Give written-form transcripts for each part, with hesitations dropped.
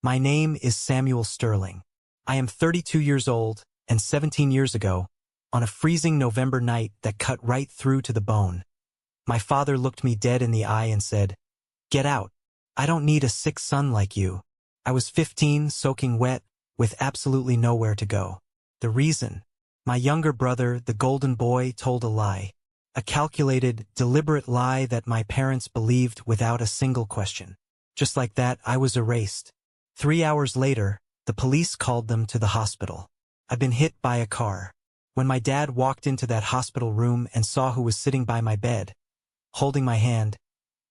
My name is Samuel Sterling. I am 32 years old, and 17 years ago, on a freezing November night that cut right through to the bone, my father looked me dead in the eye and said, "Get out. I don't need a sick son like you." I was 15, soaking wet, with absolutely nowhere to go. The reason? My younger brother, the golden boy, told a lie. A calculated, deliberate lie that my parents believed without a single question. Just like that, I was erased. 3 hours later, the police called them to the hospital. I'd been hit by a car. When my dad walked into that hospital room and saw who was sitting by my bed, holding my hand,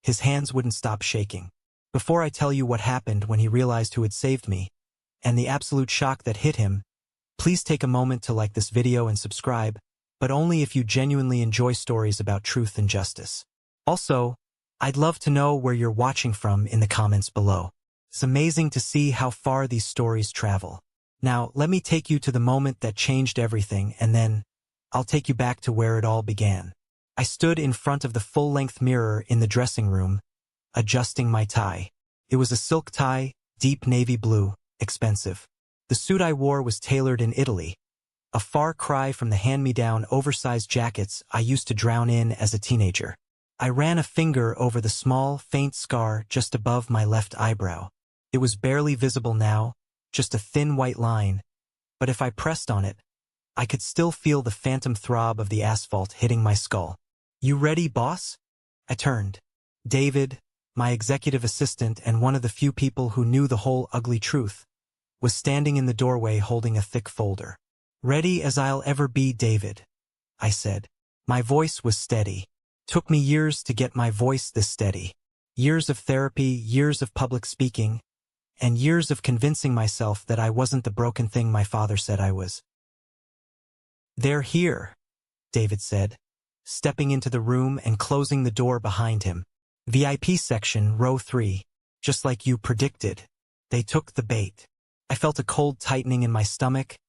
his hands wouldn't stop shaking. Before I tell you what happened when he realized who had saved me, and the absolute shock that hit him, please take a moment to like this video and subscribe, but only if you genuinely enjoy stories about truth and justice. Also, I'd love to know where you're watching from in the comments below. It's amazing to see how far these stories travel. Now, let me take you to the moment that changed everything, and then I'll take you back to where it all began. I stood in front of the full-length mirror in the dressing room, adjusting my tie. It was a silk tie, deep navy blue, expensive. The suit I wore was tailored in Italy, a far cry from the hand-me-down oversized jackets I used to drown in as a teenager. I ran a finger over the small, faint scar just above my left eyebrow. It was barely visible now, just a thin white line, but if I pressed on it, I could still feel the phantom throb of the asphalt hitting my skull. "You ready, boss?" I turned. David, my executive assistant and one of the few people who knew the whole ugly truth, was standing in the doorway holding a thick folder. "Ready as I'll ever be, David," I said. My voice was steady. Took me years to get my voice this steady. Years of therapy, years of public speaking, and years of convincing myself that I wasn't the broken thing my father said I was. "They're here," David said, stepping into the room and closing the door behind him. "VIP section, row 3. Just like you predicted. They took the bait." I felt a cold tightening in my stomach,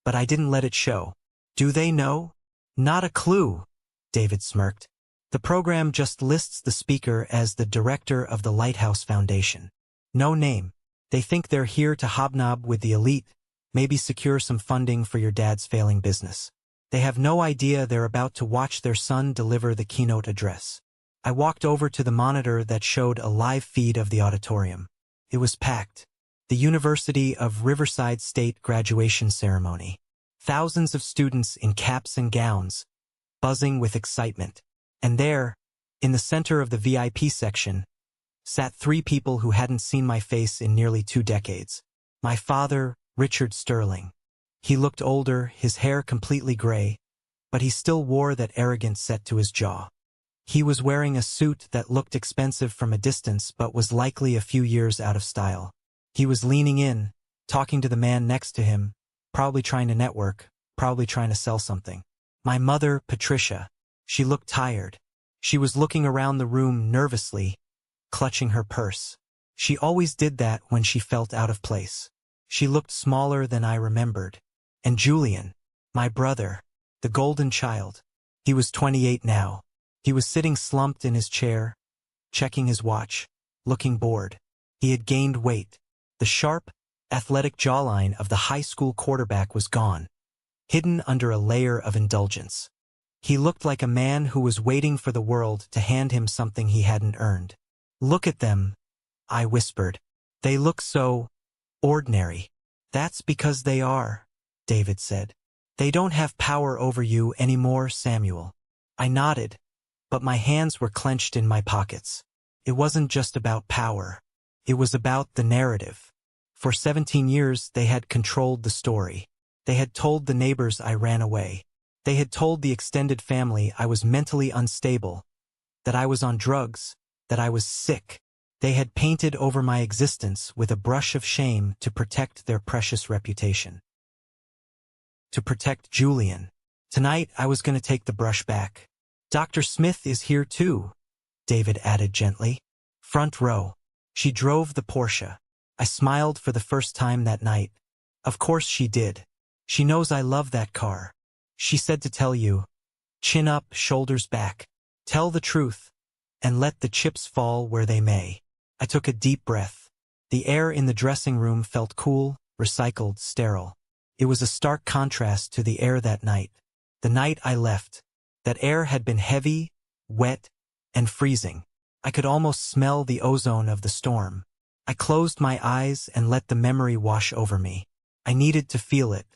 but I didn't let it show. "Do they know?" "Not a clue," David smirked. "The program just lists the speaker as the director of the Lighthouse Foundation. No name. They think they're here to hobnob with the elite, maybe secure some funding for your dad's failing business. They have no idea they're about to watch their son deliver the keynote address." I walked over to the monitor that showed a live feed of the auditorium. It was packed. The University of Riverside State graduation ceremony. Thousands of students in caps and gowns, buzzing with excitement. And there, in the center of the VIP section, sat 3 people who hadn't seen my face in nearly 2 decades. My father, Richard Sterling. He looked older, his hair completely gray, but he still wore that arrogant set to his jaw. He was wearing a suit that looked expensive from a distance but was likely a few years out of style. He was leaning in, talking to the man next to him, probably trying to network, probably trying to sell something. My mother, Patricia. She looked tired. She was looking around the room nervously, clutching her purse. She always did that when she felt out of place. She looked smaller than I remembered. And Julian, my brother, the golden child. He was 28 now. He was sitting slumped in his chair, checking his watch, looking bored. He had gained weight. The sharp, athletic jawline of the high school quarterback was gone, hidden under a layer of indulgence. He looked like a man who was waiting for the world to hand him something he hadn't earned. "Look at them," I whispered. "They look so ordinary." "That's because they are," David said. "They don't have power over you anymore, Samuel." I nodded, but my hands were clenched in my pockets. It wasn't just about power. It was about the narrative. For 17 years, they had controlled the story. They had told the neighbors I ran away. They had told the extended family I was mentally unstable, that I was on drugs, that I was sick. They had painted over my existence with a brush of shame to protect their precious reputation. To protect Julian. Tonight, I was going to take the brush back. "Dr. Smith is here too," David added gently. "Front row." She drove the Porsche. I smiled for the first time that night. Of course she did. She knows I love that car. She said to tell you, chin up, shoulders back. Tell the truth, and let the chips fall where they may. I took a deep breath. The air in the dressing room felt cool, recycled, sterile. It was a stark contrast to the air that night. The night I left. That air had been heavy, wet, and freezing. I could almost smell the ozone of the storm. I closed my eyes and let the memory wash over me. I needed to feel it.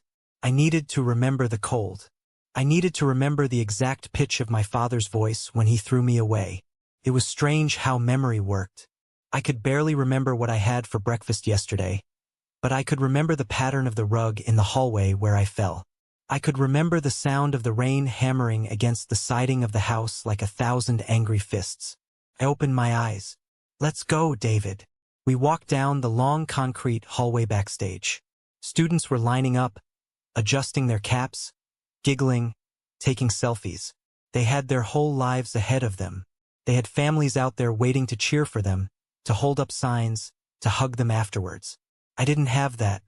I needed to remember the cold. I needed to remember the exact pitch of my father's voice when he threw me away. It was strange how memory worked. I could barely remember what I had for breakfast yesterday, but I could remember the pattern of the rug in the hallway where I fell. I could remember the sound of the rain hammering against the siding of the house like 1,000 angry fists. I opened my eyes. "Let's go, David." We walked down the long concrete hallway backstage. Students were lining up, adjusting their caps, giggling, taking selfies. They had their whole lives ahead of them. They had families out there waiting to cheer for them, to hold up signs, to hug them afterwards. I didn't have that.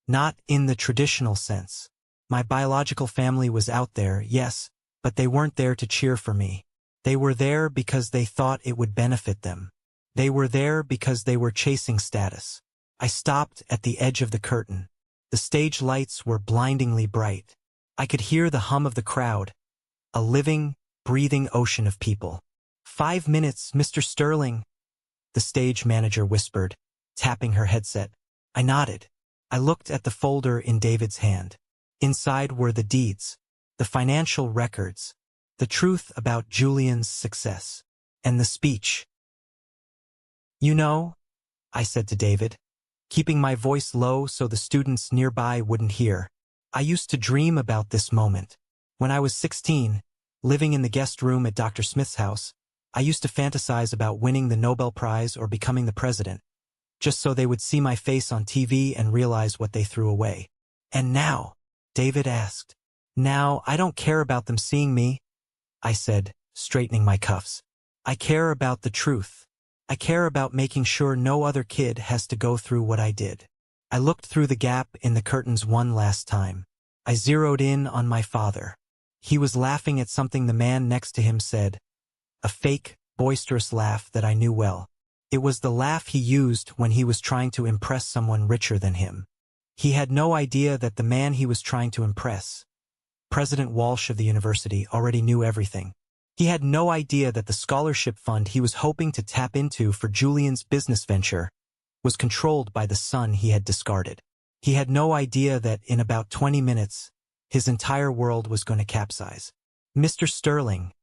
Not in the traditional sense. My biological family was out there, yes, but they weren't there to cheer for me. They were there because they thought it would benefit them. They were there because they were chasing status. I stopped at the edge of the curtain. The stage lights were blindingly bright. I could hear the hum of the crowd, a living, breathing ocean of people. "5 minutes, Mr. Sterling," the stage manager whispered, tapping her headset. I nodded. I looked at the folder in David's hand. Inside were the deeds, the financial records, the truth about Julian's success, and the speech. "You know," I said to David, keeping my voice low so the students nearby wouldn't hear, "I used to dream about this moment. When I was 16, living in the guest room at Dr. Smith's house, I used to fantasize about winning the Nobel Prize or becoming the president, just so they would see my face on TV and realize what they threw away. And now," David asked. "Now I don't care about them seeing me," I said, straightening my cuffs. "I care about the truth. I care about making sure no other kid has to go through what I did." I looked through the gap in the curtains one last time. I zeroed in on my father. He was laughing at something the man next to him said, a fake, boisterous laugh that I knew well. It was the laugh he used when he was trying to impress someone richer than him. He had no idea that the man he was trying to impress, President Walsh of the university, already knew everything. He had no idea that the scholarship fund he was hoping to tap into for Julian's business venture was controlled by the son he had discarded. He had no idea that in about 20 minutes, his entire world was going to capsize. "Mr. Sterling,"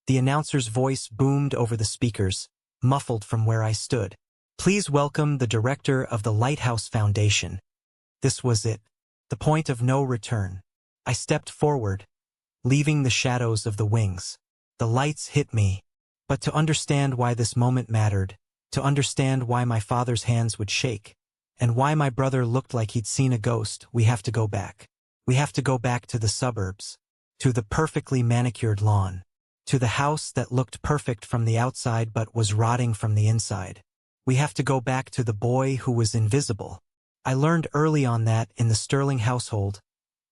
the announcer's voice boomed over the speakers, muffled from where I stood. "Please welcome the director of the Lighthouse Foundation." This was it, the point of no return. I stepped forward, leaving the shadows of the wings. The lights hit me. But to understand why this moment mattered, to understand why my father's hands would shake, and why my brother looked like he'd seen a ghost, we have to go back. We have to go back to the suburbs, to the perfectly manicured lawn, to the house that looked perfect from the outside but was rotting from the inside. We have to go back to the boy who was invisible. I learned early on that, in the Sterling household,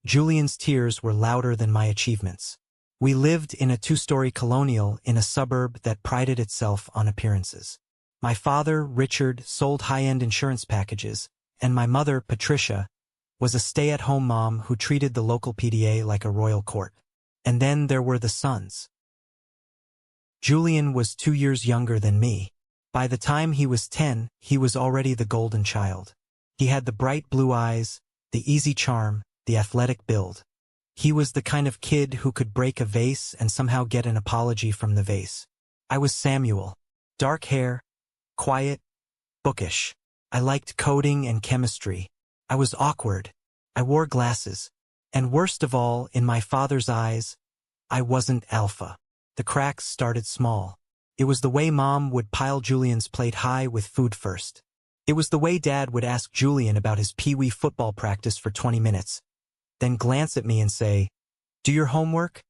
Julian's tears were louder than my achievements. We lived in a 2-story colonial in a suburb that prided itself on appearances. My father, Richard, sold high-end insurance packages, and my mother, Patricia, was a stay-at-home mom who treated the local PDA like a royal court. And then there were the sons. Julian was 2 years younger than me. By the time he was 10, he was already the golden child. He had the bright blue eyes, the easy charm, the athletic build. He was the kind of kid who could break a vase and somehow get an apology from the vase. I was Samuel. Dark hair, quiet, bookish. I liked coding and chemistry. I was awkward. I wore glasses. And worst of all, in my father's eyes, I wasn't alpha. The cracks started small. It was the way Mom would pile Julian's plate high with food first. It was the way Dad would ask Julian about his pee-wee football practice for 20 minutes, then glance at me and say, "Do your homework?"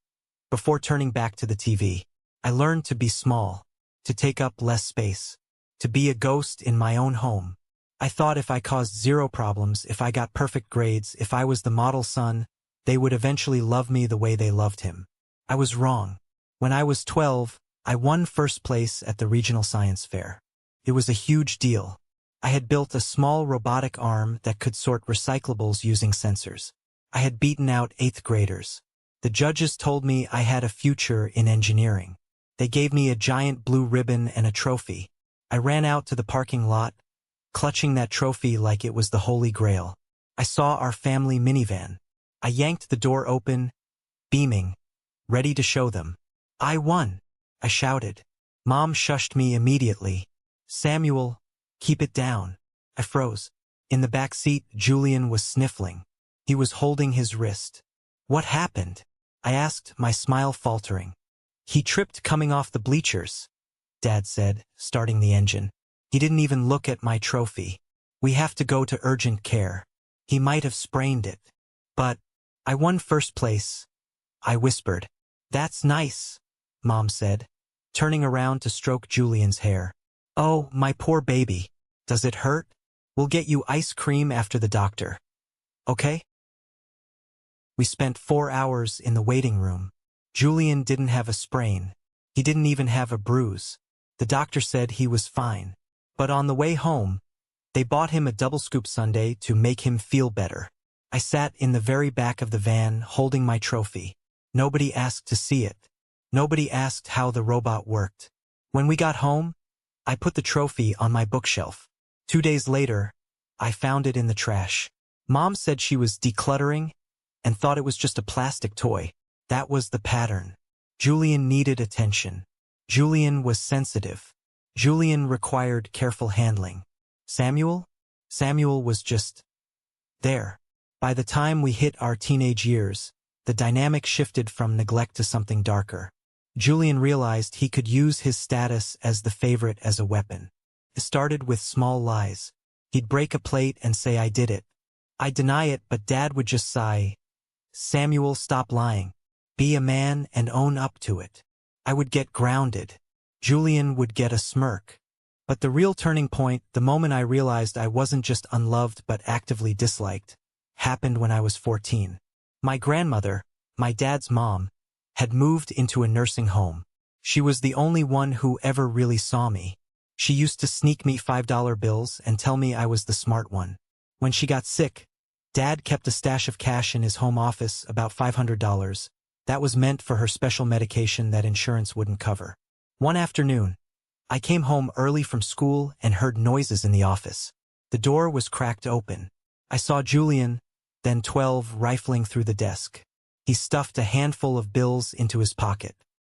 before turning back to the TV. I learned to be small, to take up less space, to be a ghost in my own home. I thought if I caused zero problems, if I got perfect grades, if I was the model son, they would eventually love me the way they loved him. I was wrong. When I was 12, I won first place at the regional science fair. It was a huge deal. I had built a small robotic arm that could sort recyclables using sensors. I had beaten out 8th graders. The judges told me I had a future in engineering. They gave me a giant blue ribbon and a trophy. I ran out to the parking lot, clutching that trophy like it was the Holy Grail. I saw our family minivan. I yanked the door open, beaming, ready to show them. I won, I shouted. Mom shushed me immediately. Samuel, keep it down. I froze. In the back seat, Julian was sniffling. He was holding his wrist. What happened? I asked, my smile faltering. He tripped coming off the bleachers, Dad said, starting the engine. He didn't even look at my trophy. We have to go to urgent care. He might have sprained it. But I won first place, I whispered. That's nice, Mom said, turning around to stroke Julian's hair. Oh, my poor baby. Does it hurt? We'll get you ice cream after the doctor. Okay? We spent 4 hours in the waiting room. Julian didn't have a sprain. He didn't even have a bruise. The doctor said he was fine. But on the way home, they bought him a double scoop sundae to make him feel better. I sat in the very back of the van holding my trophy. Nobody asked to see it. Nobody asked how the robot worked. When we got home, I put the trophy on my bookshelf. 2 days later, I found it in the trash. Mom said she was decluttering and thought it was just a plastic toy. That was the pattern. Julian needed attention. Julian was sensitive. Julian required careful handling. Samuel? Samuel was just there. By the time we hit our teenage years, the dynamic shifted from neglect to something darker. Julian realized he could use his status as the favorite as a weapon. It started with small lies. He'd break a plate and say, I did it. I'd deny it, but Dad would just sigh, Samuel, stop lying. Be a man and own up to it. I would get grounded. Julian would get a smirk. But the real turning point, the moment I realized I wasn't just unloved but actively disliked, happened when I was 14. My grandmother, my dad's mom, had moved into a nursing home. She was the only one who ever really saw me. She used to sneak me $5 bills and tell me I was the smart one. When she got sick, Dad kept a stash of cash in his home office, about $500. That was meant for her special medication that insurance wouldn't cover. One afternoon, I came home early from school and heard noises in the office. The door was cracked open. I saw Julian, then 12, rifling through the desk. He stuffed a handful of bills into his pocket.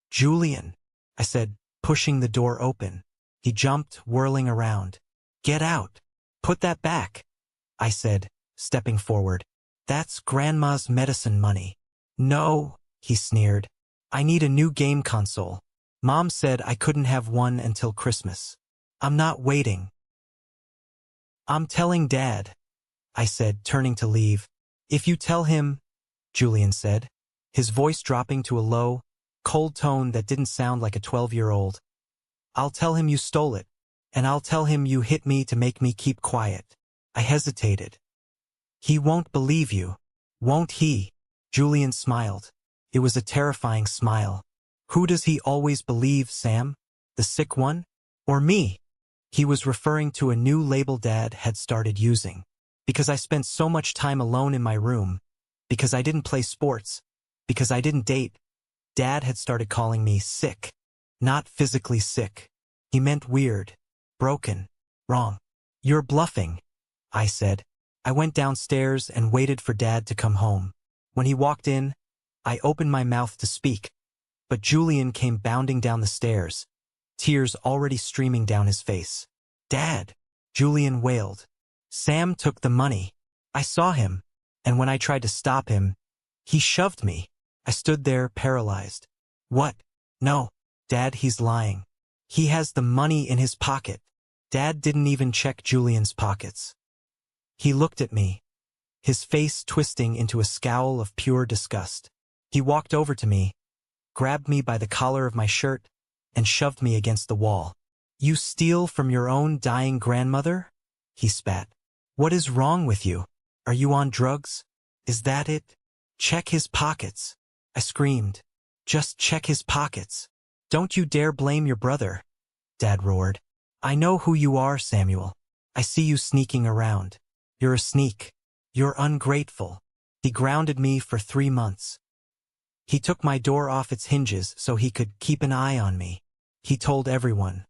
Julian, I said, pushing the door open. He jumped, whirling around. Get out. Put that back, I said, stepping forward. That's Grandma's medicine money. No, he sneered. I need a new game console. Mom said I couldn't have one until Christmas. I'm not waiting. I'm telling Dad, I said, turning to leave. If you tell him, Julian said, his voice dropping to a low, cold tone that didn't sound like a 12-year-old. I'll tell him you stole it, and I'll tell him you hit me to make me keep quiet. I hesitated. He won't believe you, won't he? Julian smiled. It was a terrifying smile. Who does he always believe, Sam? The sick one? Or me? He was referring to a new label Dad had started using. Because I spent so much time alone in my room, because I didn't play sports, because I didn't date, Dad had started calling me sick. Not physically sick. He meant weird, broken, wrong. You're bluffing, I said. I went downstairs and waited for Dad to come home. When he walked in, I opened my mouth to speak, but Julian came bounding down the stairs, tears already streaming down his face. Dad, Julian wailed. Sam took the money. I saw him, and when I tried to stop him, he shoved me. I stood there paralyzed. What? No, Dad, he's lying. He has the money in his pocket. Dad didn't even check Julian's pockets. He looked at me, his face twisting into a scowl of pure disgust. He walked over to me, grabbed me by the collar of my shirt, and shoved me against the wall. You steal from your own dying grandmother? He spat. What is wrong with you? Are you on drugs? Is that it? Check his pockets, I screamed. Just check his pockets. Don't you dare blame your brother, Dad roared. I know who you are, Samuel. I see you sneaking around. You're a sneak. You're ungrateful. He grounded me for 3 months. He took my door off its hinges so he could keep an eye on me. He told everyone,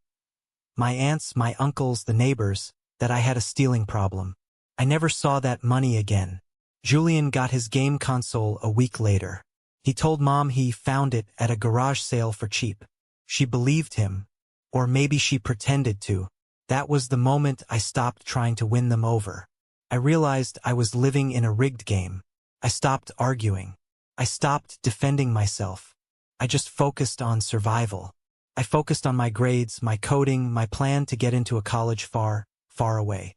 my aunts, my uncles, the neighbors, that I had a stealing problem. I never saw that money again. Julian got his game console a week later. He told Mom he found it at a garage sale for cheap. She believed him, or maybe she pretended to. That was the moment I stopped trying to win them over. I realized I was living in a rigged game. I stopped arguing. I stopped defending myself. I just focused on survival. I focused on my grades, my coding, my plan to get into a college far, far away.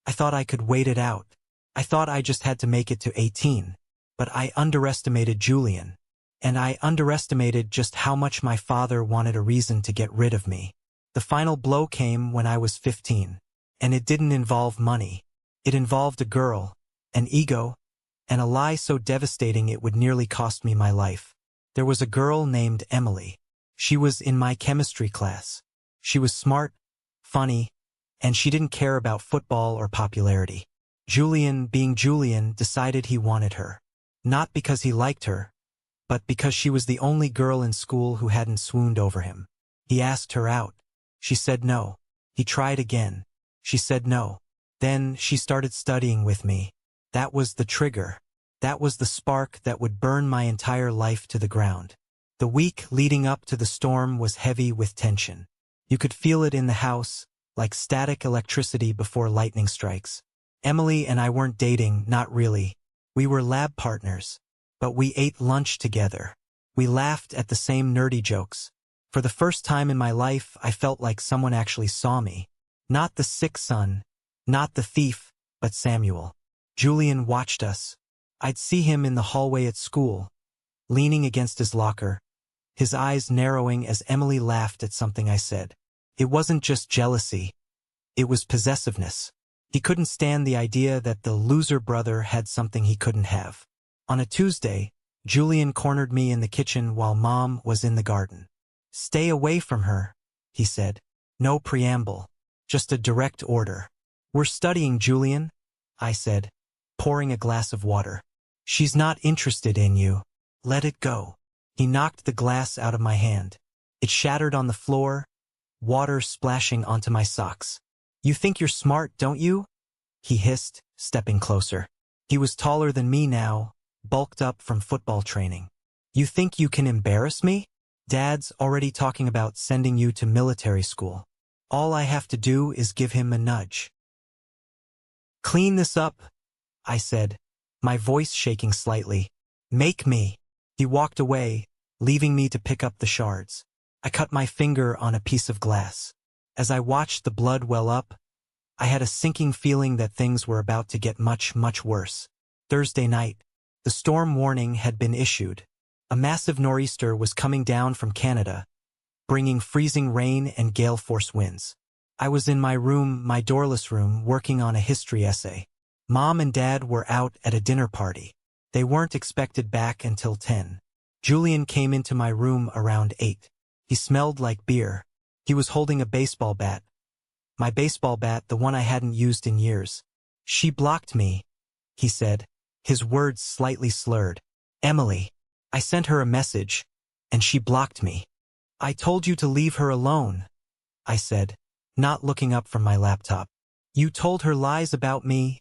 I thought I could wait it out. I thought I just had to make it to 18. But I underestimated Julian. And I underestimated just how much my father wanted a reason to get rid of me. The final blow came when I was 15. And it didn't involve money. It involved a girl, an ego, and a lie so devastating it would nearly cost me my life. There was a girl named Emily. She was in my chemistry class. She was smart, funny, and she didn't care about football or popularity. Julian, being Julian, decided he wanted her. Not because he liked her, but because she was the only girl in school who hadn't swooned over him. He asked her out. She said no. He tried again. She said no. Then she started studying with me. That was the trigger. That was the spark that would burn my entire life to the ground. The week leading up to the storm was heavy with tension. You could feel it in the house, like static electricity before lightning strikes. Emily and I weren't dating, not really. We were lab partners. But we ate lunch together. We laughed at the same nerdy jokes. For the first time in my life, I felt like someone actually saw me. Not the sick son, not the thief, but Samuel. Julian watched us. I'd see him in the hallway at school, leaning against his locker, his eyes narrowing as Emily laughed at something I said. It wasn't just jealousy. It was possessiveness. He couldn't stand the idea that the loser brother had something he couldn't have. On a Tuesday, Julian cornered me in the kitchen while Mom was in the garden. Stay away from her, he said. No preamble. Just a direct order. We're studying, Julian, I said, pouring a glass of water. She's not interested in you. Let it go. He knocked the glass out of my hand. It shattered on the floor, water splashing onto my socks. You think you're smart, don't you? He hissed, stepping closer. He was taller than me now, bulked up from football training. You think you can embarrass me? Dad's already talking about sending you to military school. All I have to do is give him a nudge. Clean this up, I said, my voice shaking slightly. Make me. He walked away, leaving me to pick up the shards. I cut my finger on a piece of glass. As I watched the blood well up, I had a sinking feeling that things were about to get much, much worse. Thursday night, the storm warning had been issued. A massive nor'easter was coming down from Canada, bringing freezing rain and gale force winds. I was in my room, my doorless room, working on a history essay. Mom and Dad were out at a dinner party. They weren't expected back until 10. Julian came into my room around 8. He smelled like beer. He was holding a baseball bat. My baseball bat, the one I hadn't used in years. She blocked me, he said, his words slightly slurred. Emily. I sent her a message, and she blocked me. I told you to leave her alone, I said, not looking up from my laptop. You told her lies about me,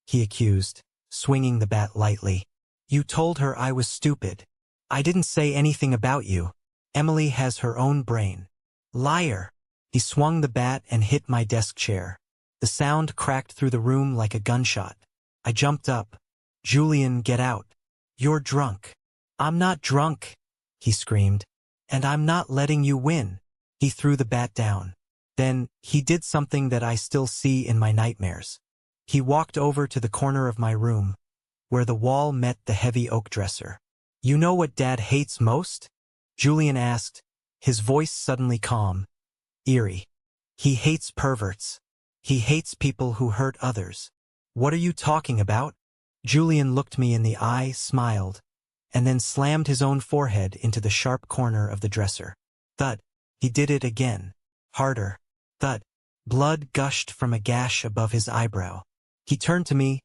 he accused, swinging the bat lightly. You told her I was stupid. I didn't say anything about you. Emily has her own brain. Liar. He swung the bat and hit my desk chair. The sound cracked through the room like a gunshot. I jumped up. Julian, get out. You're drunk. I'm not drunk, he screamed. And I'm not letting you win. He threw the bat down. Then, he did something that I still see in my nightmares. He walked over to the corner of my room, where the wall met the heavy oak dresser. You know what Dad hates most? Julian asked, his voice suddenly calm, eerie. He hates perverts. He hates people who hurt others. What are you talking about? Julian looked me in the eye, smiled, and then slammed his own forehead into the sharp corner of the dresser. Thud. He did it again. Harder. Thud. Blood gushed from a gash above his eyebrow. He turned to me,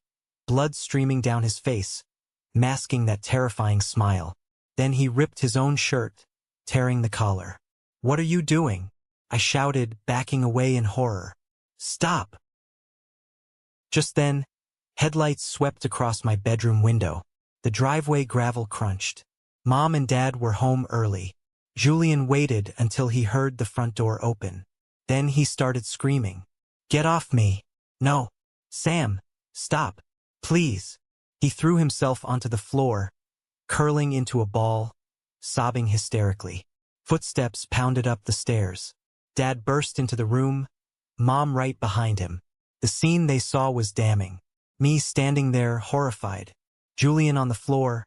blood streaming down his face, masking that terrifying smile. Then he ripped his own shirt, tearing the collar. "What are you doing?" I shouted, backing away in horror. "Stop!" Just then, headlights swept across my bedroom window. The driveway gravel crunched. Mom and Dad were home early. Julian waited until he heard the front door open. Then he started screaming. "Get off me! No! Sam! Stop! Please!" He threw himself onto the floor, curling into a ball, sobbing hysterically. Footsteps pounded up the stairs. Dad burst into the room, Mom right behind him. The scene they saw was damning. Me standing there, horrified. Julian on the floor,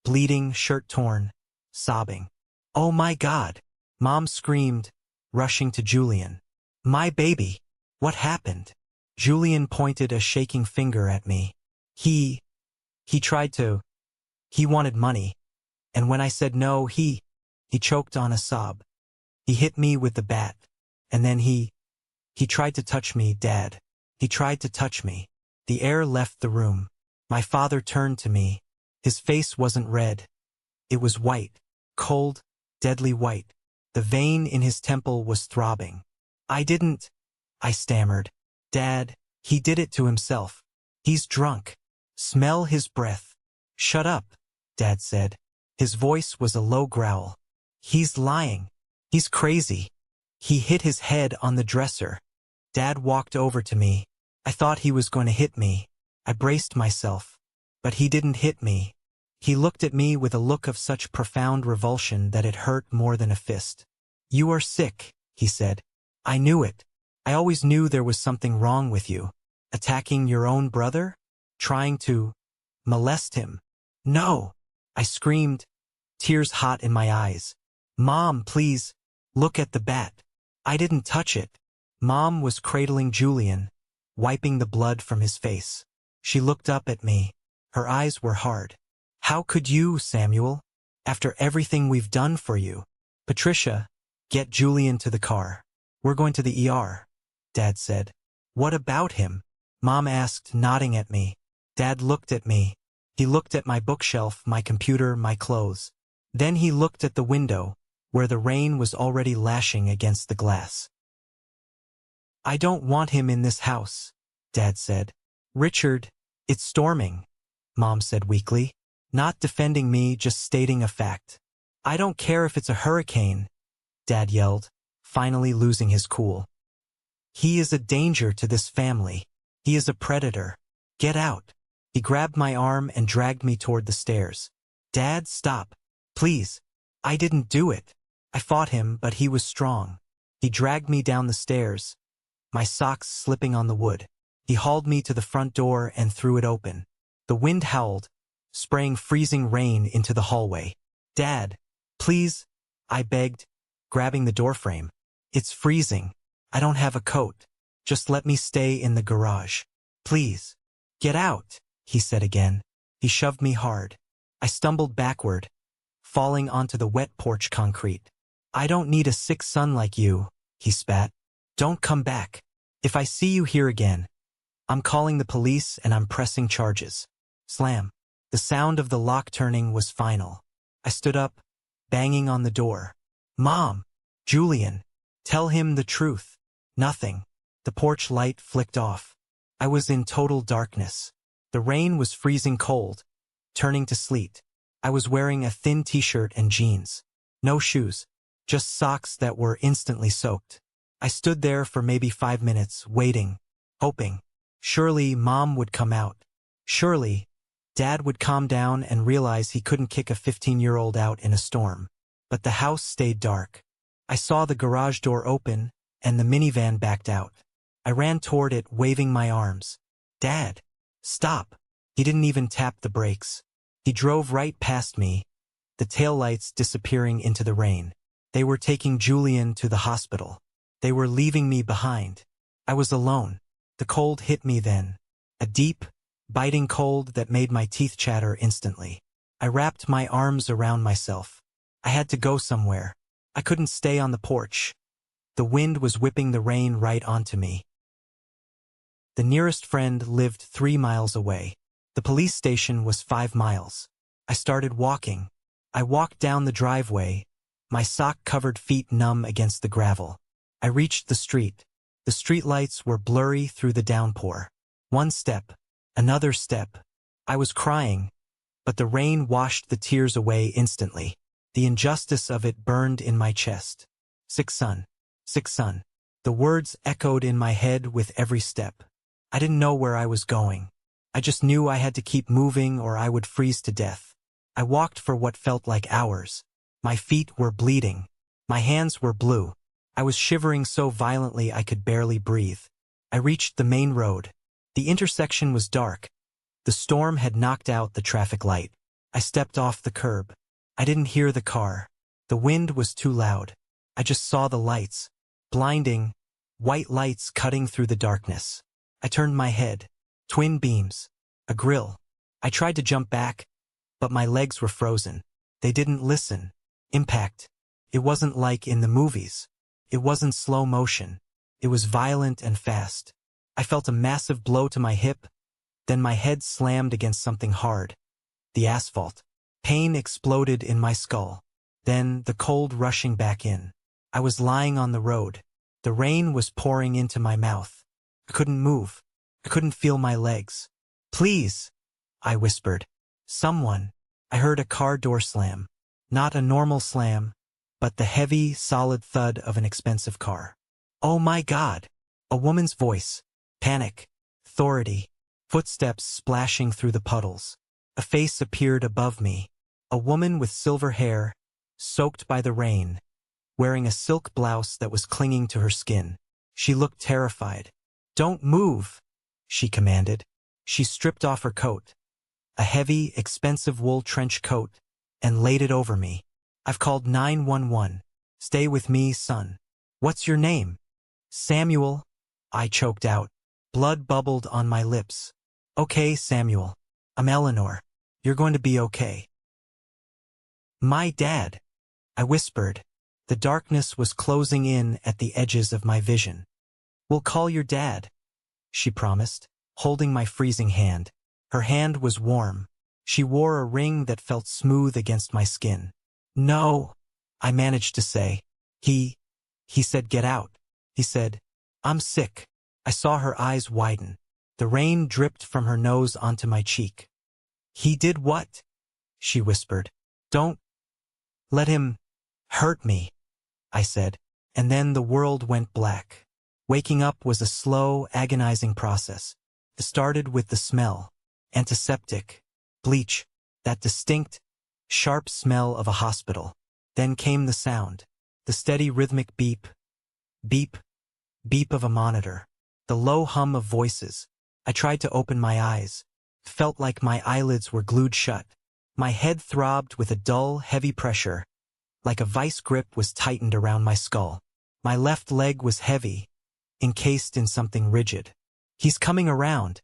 bleeding, shirt torn, sobbing. "Oh my God!" Mom screamed, rushing to Julian. "My baby! What happened?" Julian pointed a shaking finger at me. He wanted money. And when I said no, he choked on a sob. He hit me with the bat. And then he tried to touch me, Dad. He tried to touch me. The air left the room. My father turned to me. His face wasn't red. It was white, cold, deadly white. The vein in his temple was throbbing. I stammered. "Dad, he did it to himself. He's drunk. Smell his breath." "Shut up," Dad said. His voice was a low growl. "He's lying. He's crazy." He hit his head on the dresser. Dad walked over to me. I thought he was going to hit me. I braced myself. But he didn't hit me. He looked at me with a look of such profound revulsion that it hurt more than a fist. "You are sick," he said. "I knew it. I always knew there was something wrong with you. Attacking your own brother? Trying to molest him?" "No!" I screamed, tears hot in my eyes. "Mom, please, look at the bat. I didn't touch it." Mom was cradling Julian, wiping the blood from his face. She looked up at me. Her eyes were hard. "How could you, Samuel? After everything we've done for you." "Patricia, get Julian to the car. We're going to the ER," Dad said. "What about him?" Mom asked, nodding at me. Dad looked at me. He looked at my bookshelf, my computer, my clothes. Then he looked at the window, where the rain was already lashing against the glass. "I don't want him in this house," Dad said. "Richard, it's storming," Mom said weakly. Not defending me, just stating a fact. "I don't care if it's a hurricane," Dad yelled, finally losing his cool. "He is a danger to this family. He is a predator. Get out." He grabbed my arm and dragged me toward the stairs. "Dad, stop. Please. I didn't do it." I fought him, but he was strong. He dragged me down the stairs, my socks slipping on the wood. He hauled me to the front door and threw it open. The wind howled, spraying freezing rain into the hallway. "Dad, please," I begged, grabbing the doorframe. "It's freezing. I don't have a coat. Just let me stay in the garage. Please." "Get out," he said again. He shoved me hard. I stumbled backward, falling onto the wet porch concrete. "I don't need a sick son like you," he spat. "Don't come back. If I see you here again, I'm calling the police and I'm pressing charges." Slam. The sound of the lock turning was final. I stood up, banging on the door. "Mom! Julian! Tell him the truth." Nothing. The porch light flicked off. I was in total darkness. The rain was freezing cold, turning to sleet. I was wearing a thin t-shirt and jeans. No shoes, just socks that were instantly soaked. I stood there for maybe 5 minutes, waiting, hoping. Surely Mom would come out. Surely Dad would calm down and realize he couldn't kick a 15-year-old out in a storm. But the house stayed dark. I saw the garage door open, and the minivan backed out. I ran toward it, waving my arms. "Dad, stop." He didn't even tap the brakes. He drove right past me, the taillights disappearing into the rain. They were taking Julian to the hospital. They were leaving me behind. I was alone. The cold hit me then. A deep, biting cold that made my teeth chatter instantly. I wrapped my arms around myself. I had to go somewhere. I couldn't stay on the porch. The wind was whipping the rain right onto me. The nearest friend lived 3 miles away. The police station was 5 miles. I started walking. I walked down the driveway, my sock-covered feet numb against the gravel. I reached the street. The streetlights were blurry through the downpour. One step, another step. I was crying, but the rain washed the tears away instantly. The injustice of it burned in my chest. Sick son. Sick son. The words echoed in my head with every step. I didn't know where I was going. I just knew I had to keep moving or I would freeze to death. I walked for what felt like hours. My feet were bleeding. My hands were blue. I was shivering so violently I could barely breathe. I reached the main road. The intersection was dark. The storm had knocked out the traffic light. I stepped off the curb. I didn't hear the car. The wind was too loud. I just saw the lights. Blinding, white lights cutting through the darkness. I turned my head. Twin beams. A grill. I tried to jump back, but my legs were frozen. They didn't listen. Impact. It wasn't like in the movies. It wasn't slow motion. It was violent and fast. I felt a massive blow to my hip, then my head slammed against something hard. The asphalt. Pain exploded in my skull. Then the cold rushing back in. I was lying on the road. The rain was pouring into my mouth. I couldn't move. I couldn't feel my legs. Please, I whispered. Someone. I heard a car door slam. Not a normal slam, but the heavy, solid thud of an expensive car. Oh my God! A woman's voice. Panic. Authority. Footsteps splashing through the puddles. A face appeared above me. A woman with silver hair, soaked by the rain, wearing a silk blouse that was clinging to her skin. She looked terrified. Don't move, she commanded. She stripped off her coat, a heavy, expensive wool trench coat, and laid it over me. I've called 911. Stay with me, son. What's your name? Samuel, I choked out. Blood bubbled on my lips. Okay, Samuel. I'm Eleanor. You're going to be okay. My dad, I whispered. The darkness was closing in at the edges of my vision. We'll call your dad, she promised, holding my freezing hand. Her hand was warm. She wore a ring that felt smooth against my skin. No, I managed to say. He said get out. He said, I'm sick. I saw her eyes widen. The rain dripped from her nose onto my cheek. He did what? She whispered. Don't let him hurt me, I said. And then the world went black. Waking up was a slow, agonizing process. It started with the smell. Antiseptic, bleach, that distinct, sharp smell of a hospital. Then came the sound. The steady rhythmic beep, beep, beep of a monitor. The low hum of voices. I tried to open my eyes. It felt like my eyelids were glued shut. My head throbbed with a dull, heavy pressure, like a vice grip was tightened around my skull. My left leg was heavy, encased in something rigid. He's coming around,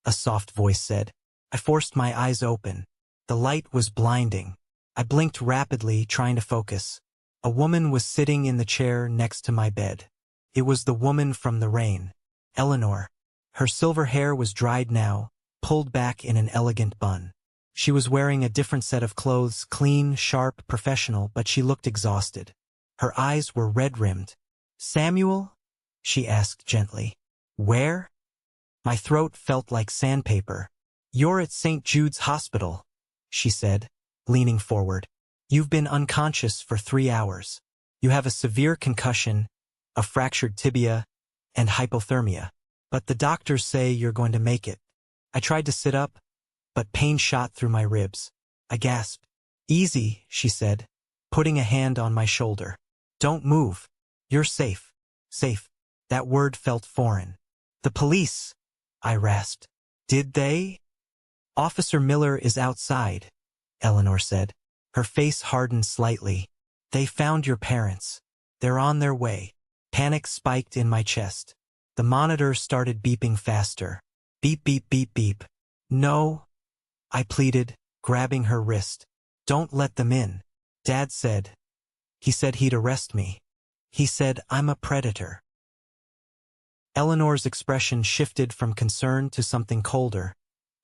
a soft voice said. I forced my eyes open. The light was blinding. I blinked rapidly, trying to focus. A woman was sitting in the chair next to my bed. It was the woman from the rain. Eleanor. Her silver hair was dried now, pulled back in an elegant bun. She was wearing a different set of clothes, clean, sharp, professional, but she looked exhausted. Her eyes were red-rimmed. Samuel? She asked gently. Where? My throat felt like sandpaper. You're at St. Jude's Hospital, she said, leaning forward. You've been unconscious for 3 hours. You have a severe concussion, a fractured tibia, and hypothermia. But the doctors say you're going to make it. I tried to sit up, but pain shot through my ribs. I gasped. Easy, she said, putting a hand on my shoulder. Don't move. You're safe. Safe. That word felt foreign. The police, I rasped. Did they? Officer Miller is outside, Eleanor said. Her face hardened slightly. They found your parents. They're on their way. Panic spiked in my chest. The monitor started beeping faster. Beep, beep, beep, beep. No, I pleaded, grabbing her wrist. Don't let them in. Dad said. He said he'd arrest me. He said, I'm a predator. Eleanor's expression shifted from concern to something colder,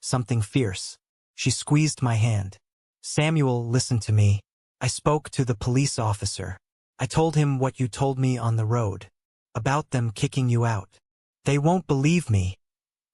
something fierce. She squeezed my hand. Samuel, listen to me. I spoke to the police officer. I told him what you told me on the road, about them kicking you out. They won't believe me,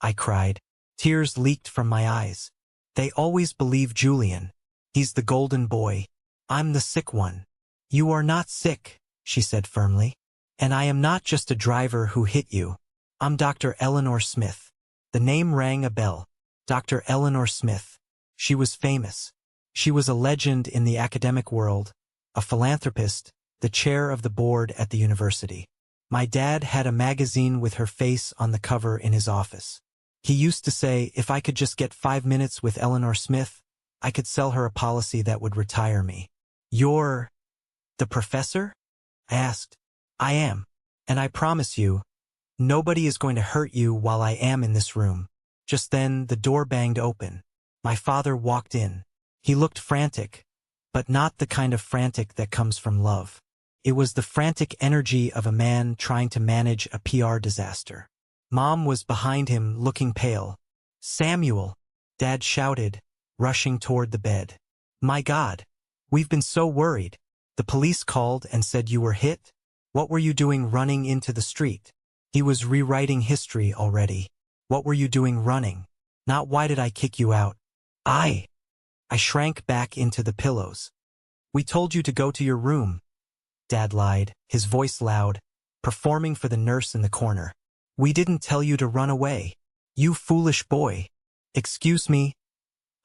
I cried. Tears leaked from my eyes. They always believe Julian. He's the golden boy. I'm the sick one. You are not sick, she said firmly. And I am not just a driver who hit you. I'm Dr. Eleanor Smith. The name rang a bell. Dr. Eleanor Smith. She was famous. She was a legend in the academic world, a philanthropist, the chair of the board at the university. My dad had a magazine with her face on the cover in his office. He used to say, if I could just get 5 minutes with Eleanor Smith, I could sell her a policy that would retire me. You're the professor? I asked. I am. And I promise you, nobody is going to hurt you while I am in this room. Just then, the door banged open. My father walked in. He looked frantic, but not the kind of frantic that comes from love. It was the frantic energy of a man trying to manage a PR disaster. Mom was behind him, looking pale. Samuel, Dad shouted, rushing toward the bed. My God, we've been so worried. The police called and said you were hit? What were you doing running into the street? He was rewriting history already. What were you doing running? Not why did I kick you out? I shrank back into the pillows. We told you to go to your room. Dad lied, his voice loud, performing for the nurse in the corner. We didn't tell you to run away. You foolish boy. Excuse me.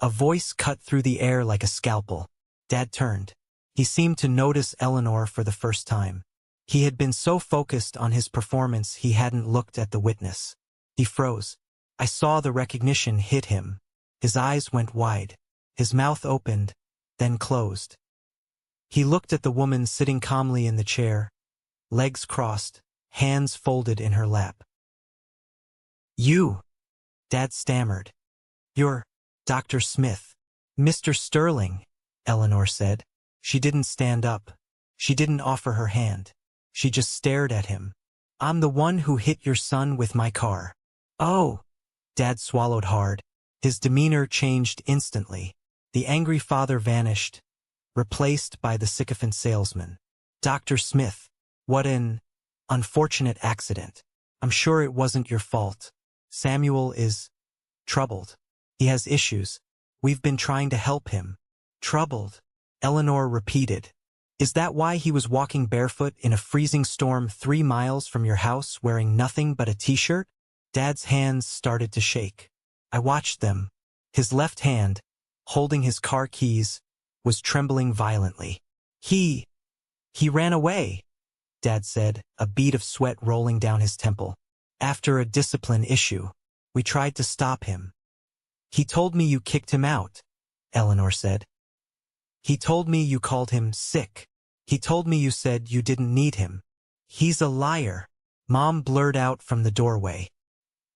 A voice cut through the air like a scalpel. Dad turned. He seemed to notice Eleanor for the first time. He had been so focused on his performance he hadn't looked at the witness. He froze. I saw the recognition hit him. His eyes went wide. His mouth opened, then closed. He looked at the woman sitting calmly in the chair, legs crossed, hands folded in her lap. You, Dad stammered. You're Dr. Smith. Mr. Sterling, Eleanor said. She didn't stand up. She didn't offer her hand. She just stared at him. I'm the one who hit your son with my car. Oh, Dad swallowed hard. His demeanor changed instantly. The angry father vanished, replaced by the sycophant salesman. Dr. Smith, what an unfortunate accident. I'm sure it wasn't your fault. Samuel is troubled. He has issues. We've been trying to help him. Troubled, Eleanor repeated. Is that why he was walking barefoot in a freezing storm 3 miles from your house wearing nothing but a t-shirt? Dad's hands started to shake. I watched them. His left hand, holding his car keys, was trembling violently. He ran away, Dad said, a bead of sweat rolling down his temple. After a discipline issue, we tried to stop him. He told me you kicked him out, Eleanor said. He told me you called him sick. He told me you said you didn't need him. He's a liar, Mom blurted out from the doorway.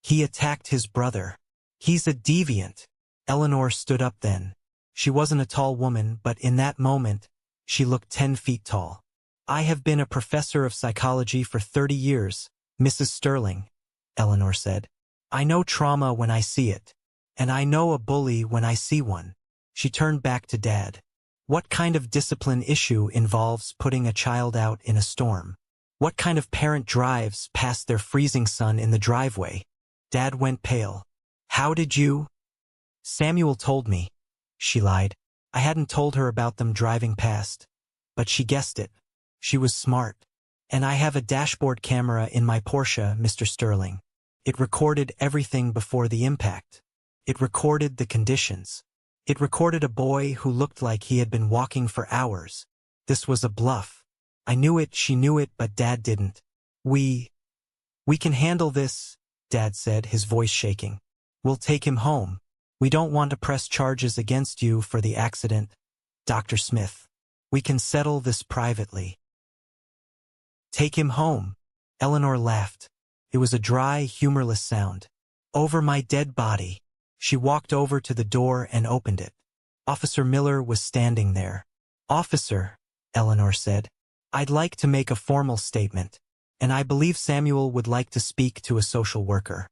He attacked his brother. He's a deviant. Eleanor stood up then. She wasn't a tall woman, but in that moment, she looked 10 feet tall. I have been a professor of psychology for 30 years, Mrs. Sterling, Eleanor said. I know trauma when I see it, and I know a bully when I see one. She turned back to Dad. What kind of discipline issue involves putting a child out in a storm? What kind of parent drives past their freezing son in the driveway? Dad went pale. How did you? Samuel told me. She lied. I hadn't told her about them driving past, but she guessed it. She was smart. And I have a dashboard camera in my Porsche, Mr. Sterling. It recorded everything before the impact. It recorded the conditions. It recorded a boy who looked like he had been walking for hours. This was a bluff. I knew it, she knew it, but Dad didn't. We can handle this, Dad said, his voice shaking. We'll take him home. We don't want to press charges against you for the accident, Dr. Smith. We can settle this privately. Take him home. Eleanor laughed. It was a dry, humorless sound. Over my dead body. She walked over to the door and opened it. Officer Miller was standing there. Officer, Eleanor said. I'd like to make a formal statement, and I believe Samuel would like to speak to a social worker.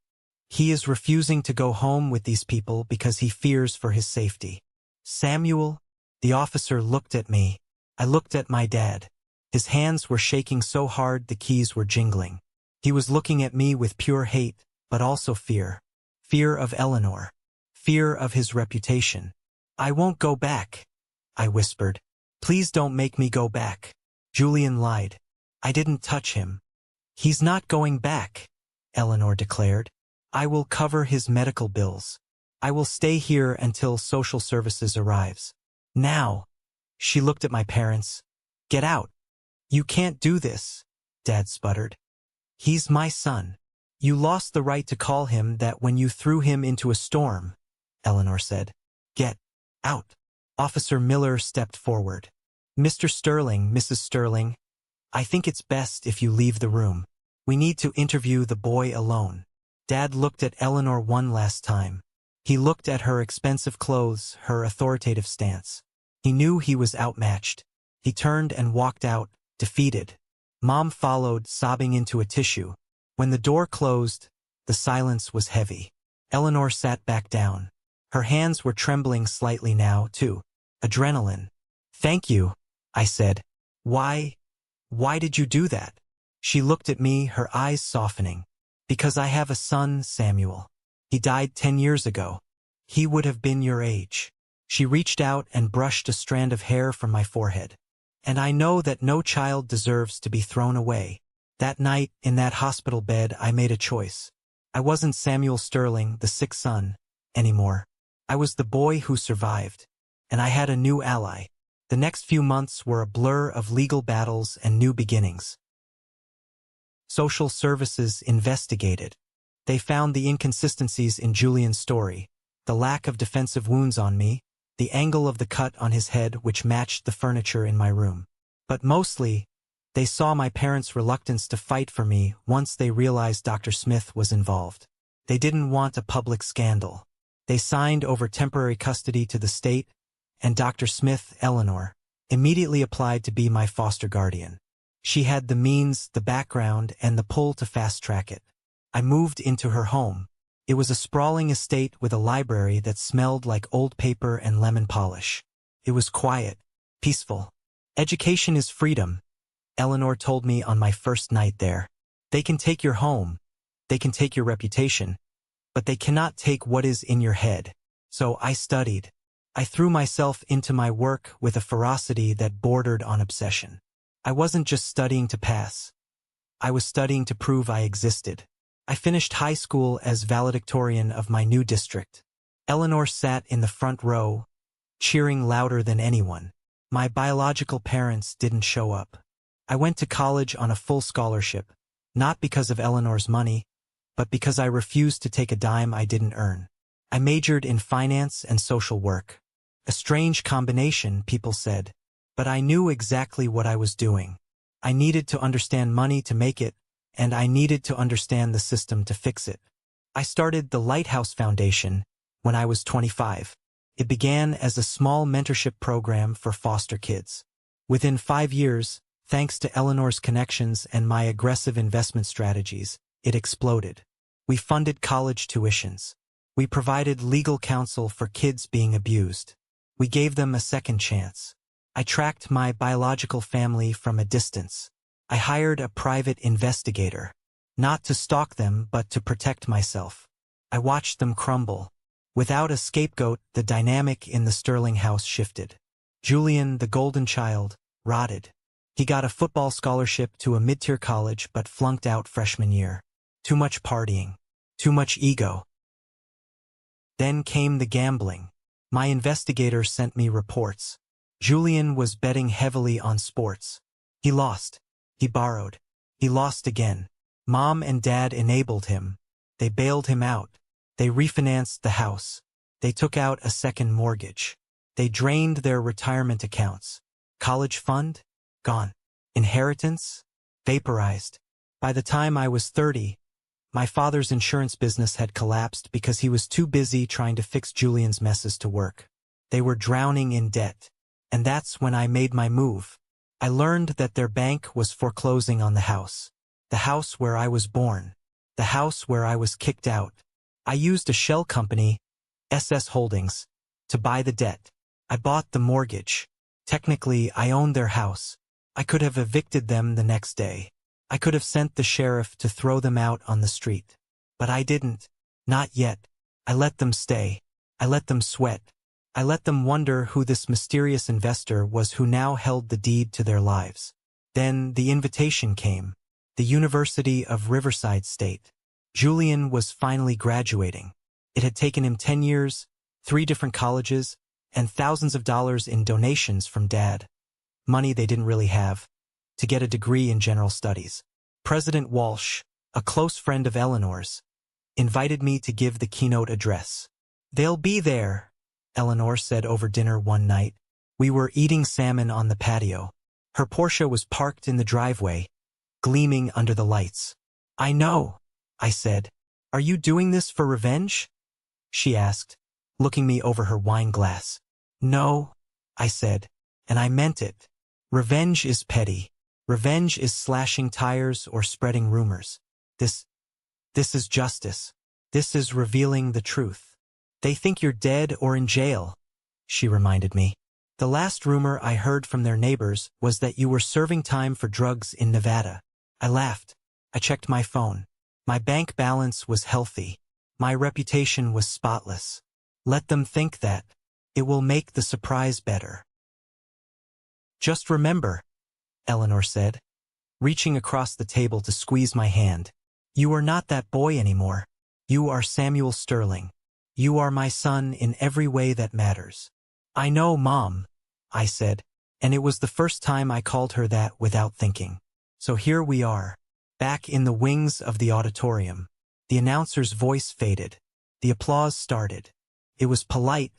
He is refusing to go home with these people because he fears for his safety. Samuel? The officer looked at me. I looked at my dad. His hands were shaking so hard the keys were jingling. He was looking at me with pure hate, but also fear. Fear of Eleanor. Fear of his reputation. I won't go back, I whispered. Please don't make me go back. Julian lied. I didn't touch him. He's not going back, Eleanor declared. I will cover his medical bills. I will stay here until social services arrives. Now. She looked at my parents. Get out. You can't do this, Dad sputtered. He's my son. You lost the right to call him that when you threw him into a storm, Eleanor said. Get out. Officer Miller stepped forward. Mr. Sterling, Mrs. Sterling, I think it's best if you leave the room. We need to interview the boy alone. Dad looked at Eleanor one last time. He looked at her expensive clothes, her authoritative stance. He knew he was outmatched. He turned and walked out, defeated. Mom followed, sobbing into a tissue. When the door closed, the silence was heavy. Eleanor sat back down. Her hands were trembling slightly now, too. Adrenaline. Thank you, I said. Why did you do that? She looked at me, her eyes softening. Because I have a son, Samuel. He died 10 years ago. He would have been your age. She reached out and brushed a strand of hair from my forehead. And I know that no child deserves to be thrown away. That night, in that hospital bed, I made a choice. I wasn't Samuel Sterling, the sick son, anymore. I was the boy who survived. And I had a new ally. The next few months were a blur of legal battles and new beginnings. Social services investigated. They found the inconsistencies in Julian's story, the lack of defensive wounds on me, the angle of the cut on his head which matched the furniture in my room. But mostly, they saw my parents' reluctance to fight for me once they realized Dr. Smith was involved. They didn't want a public scandal. They signed over temporary custody to the state, and Dr. Smith, Eleanor, immediately applied to be my foster guardian. She had the means, the background, and the pull to fast-track it. I moved into her home. It was a sprawling estate with a library that smelled like old paper and lemon polish. It was quiet, peaceful. Education is freedom, Eleanor told me on my first night there. They can take your home, they can take your reputation, but they cannot take what is in your head. So I studied. I threw myself into my work with a ferocity that bordered on obsession. I wasn't just studying to pass. I was studying to prove I existed. I finished high school as valedictorian of my new district. Eleanor sat in the front row, cheering louder than anyone. My biological parents didn't show up. I went to college on a full scholarship, not because of Eleanor's money, but because I refused to take a dime I didn't earn. I majored in finance and social work. A strange combination, people said. But I knew exactly what I was doing. I needed to understand money to make it, and I needed to understand the system to fix it. I started the Lighthouse Foundation when I was 25. It began as a small mentorship program for foster kids. Within 5 years, thanks to Eleanor's connections and my aggressive investment strategies, it exploded. We funded college tuitions. We provided legal counsel for kids being abused. We gave them a second chance. I tracked my biological family from a distance. I hired a private investigator, not to stalk them but to protect myself. I watched them crumble. Without a scapegoat, the dynamic in the Sterling house shifted. Julian, the golden child, rotted. He got a football scholarship to a mid-tier college but flunked out freshman year. Too much partying. Too much ego. Then came the gambling. My investigator sent me reports. Julian was betting heavily on sports. He lost. He borrowed. He lost again. Mom and Dad enabled him. They bailed him out. They refinanced the house. They took out a second mortgage. They drained their retirement accounts. College fund? Gone. Inheritance? Vaporized. By the time I was 30, my father's insurance business had collapsed because he was too busy trying to fix Julian's messes to work. They were drowning in debt. And that's when I made my move. I learned that their bank was foreclosing on the house where I was born, the house where I was kicked out. I used a shell company, SS Holdings, to buy the debt. I bought the mortgage. Technically, I owned their house. I could have evicted them the next day. I could have sent the sheriff to throw them out on the street. But I didn't. Not yet. I let them stay. I let them sweat. I let them wonder who this mysterious investor was who now held the deed to their lives. Then the invitation came. The University of Riverside State. Julian was finally graduating. It had taken him 10 years, 3 different colleges, and thousands of dollars in donations from Dad. Money they didn't really have. To get a degree in general studies. President Walsh, a close friend of Eleanor's, invited me to give the keynote address. "They'll be there," Eleanor said over dinner one night. We were eating salmon on the patio. Her Porsche was parked in the driveway, gleaming under the lights. "I know," I said. "Are you doing this for revenge?" she asked, looking me over her wine glass. "No," I said, and I meant it. Revenge is petty. Revenge is slashing tires or spreading rumors. This is justice. This is revealing the truth. "They think you're dead or in jail," she reminded me. "The last rumor I heard from their neighbors was that you were serving time for drugs in Nevada." I laughed. I checked my phone. My bank balance was healthy. My reputation was spotless. Let them think that. It will make the surprise better. "Just remember," Eleanor said, reaching across the table to squeeze my hand, "you are not that boy anymore. You are Samuel Sterling. You are my son in every way that matters." "I know, Mom," I said, and it was the first time I called her that without thinking. So here we are, back in the wings of the auditorium. The announcer's voice faded. The applause started. It was polite,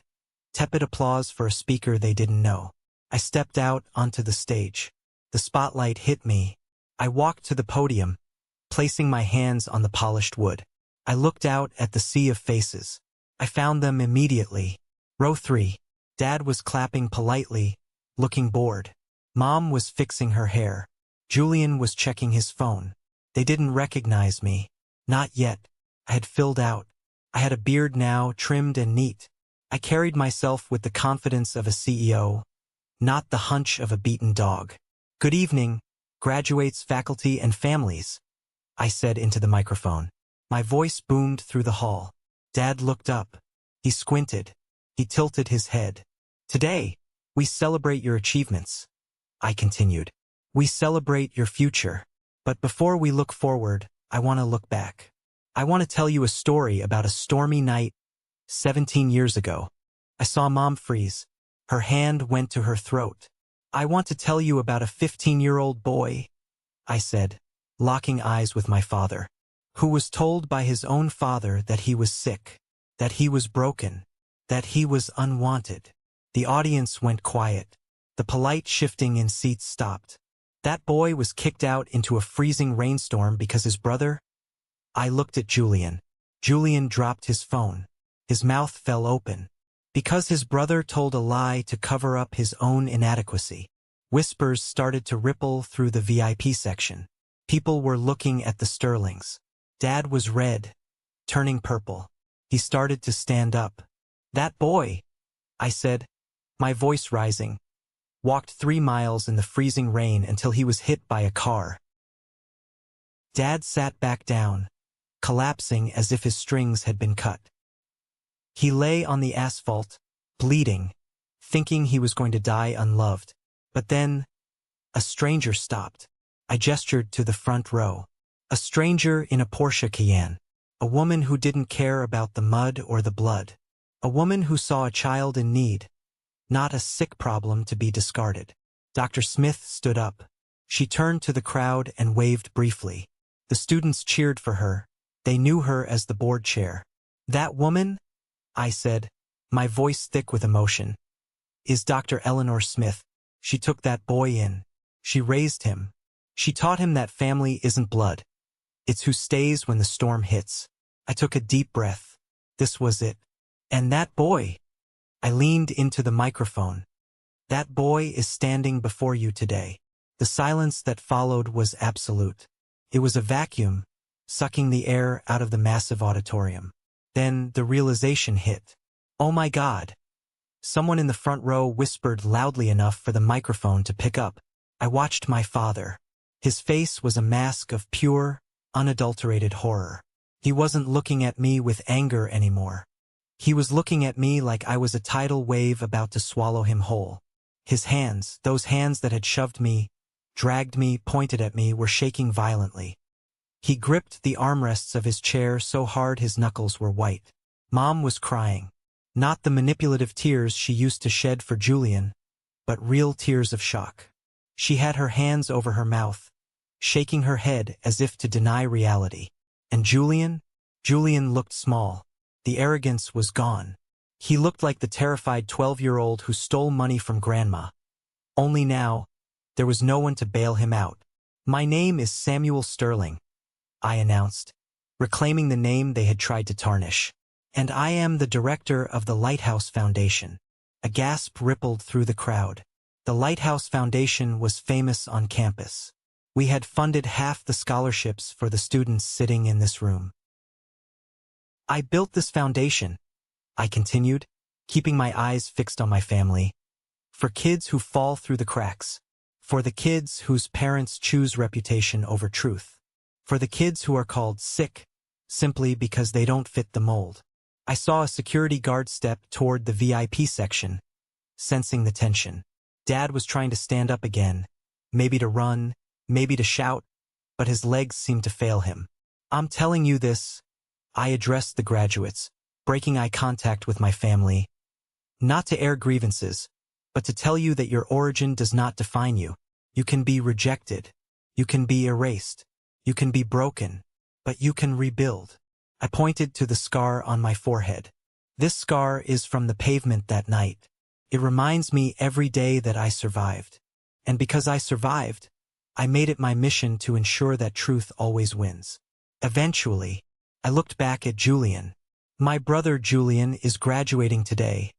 tepid applause for a speaker they didn't know. I stepped out onto the stage. The spotlight hit me. I walked to the podium, placing my hands on the polished wood. I looked out at the sea of faces. I found them immediately. Row 3. Dad was clapping politely, looking bored. Mom was fixing her hair. Julian was checking his phone. They didn't recognize me. Not yet. I had filled out. I had a beard now, trimmed and neat. I carried myself with the confidence of a CEO, not the hunch of a beaten dog. "Good evening, graduates, faculty, and families," I said into the microphone. My voice boomed through the hall. Dad looked up. He squinted. He tilted his head. "Today, we celebrate your achievements," I continued. "We celebrate your future. But before we look forward, I want to look back. I want to tell you a story about a stormy night 17 years ago. I saw Mom freeze. Her hand went to her throat. I want to tell you about a 15-year-old boy," I said, locking eyes with my father, "who was told by his own father that he was sick, that he was broken, that he was unwanted." The audience went quiet. The polite shifting in seats stopped. That boy was kicked out into a freezing rainstorm because his brother? I looked at Julian. Julian dropped his phone. His mouth fell open. Because his brother told a lie to cover up his own inadequacy. Whispers started to ripple through the VIP section. People were looking at the Sterlings. Dad was red, turning purple. He started to stand up. "That boy," I said, my voice rising, walked 3 miles in the freezing rain until he was hit by a car. Dad sat back down, collapsing as if his strings had been cut. He lay on the asphalt, bleeding, thinking he was going to die unloved. But then, a stranger stopped. I gestured to the front row. A stranger in a Porsche Cayenne. A woman who didn't care about the mud or the blood. A woman who saw a child in need, not a sick problem to be discarded. Dr. Smith stood up. She turned to the crowd and waved briefly. The students cheered for her. They knew her as the board chair. "That woman," I said, my voice thick with emotion, "is Dr. Eleanor Smith. She took that boy in. She raised him. She taught him that family isn't blood. It's who stays when the storm hits." I took a deep breath. This was it. "And that boy," I leaned into the microphone, "that boy is standing before you today. The silence that followed was absolute. It was a vacuum, sucking the air out of the massive auditorium. Then the realization hit. Oh my God! Someone in the front row whispered loudly enough for the microphone to pick up. I watched my father. His face was a mask of pure, unadulterated horror. He wasn't looking at me with anger anymore. He was looking at me like I was a tidal wave about to swallow him whole. His hands, those hands that had shoved me, dragged me, pointed at me, were shaking violently. He gripped the armrests of his chair so hard his knuckles were white. Mom was crying. Not the manipulative tears she used to shed for Julian, but real tears of shock. She had her hands over her mouth, shaking her head as if to deny reality. And Julian looked small. The arrogance was gone. He looked like the terrified 12-year-old who stole money from grandma. Only now, there was no one to bail him out. My name is Samuel Sterling, I announced, reclaiming the name they had tried to tarnish. And I am the director of the Lighthouse Foundation. A gasp rippled through the crowd. The Lighthouse Foundation was famous on campus. We had funded half the scholarships for the students sitting in this room. I built this foundation, I continued, keeping my eyes fixed on my family, for kids who fall through the cracks, for the kids whose parents choose reputation over truth, for the kids who are called sick simply because they don't fit the mold. I saw a security guard step toward the VIP section, sensing the tension. Dad was trying to stand up again, maybe to run, maybe to shout, but his legs seemed to fail him. I'm telling you this, I addressed the graduates, breaking eye contact with my family, not to air grievances, but to tell you that your origin does not define you. You can be rejected, you can be erased, you can be broken, but you can rebuild. I pointed to the scar on my forehead. This scar is from the pavement that night. It reminds me every day that I survived. And because I survived, I made it my mission to ensure that truth always wins. Eventually, I looked back at Julian. My brother Julian is graduating today,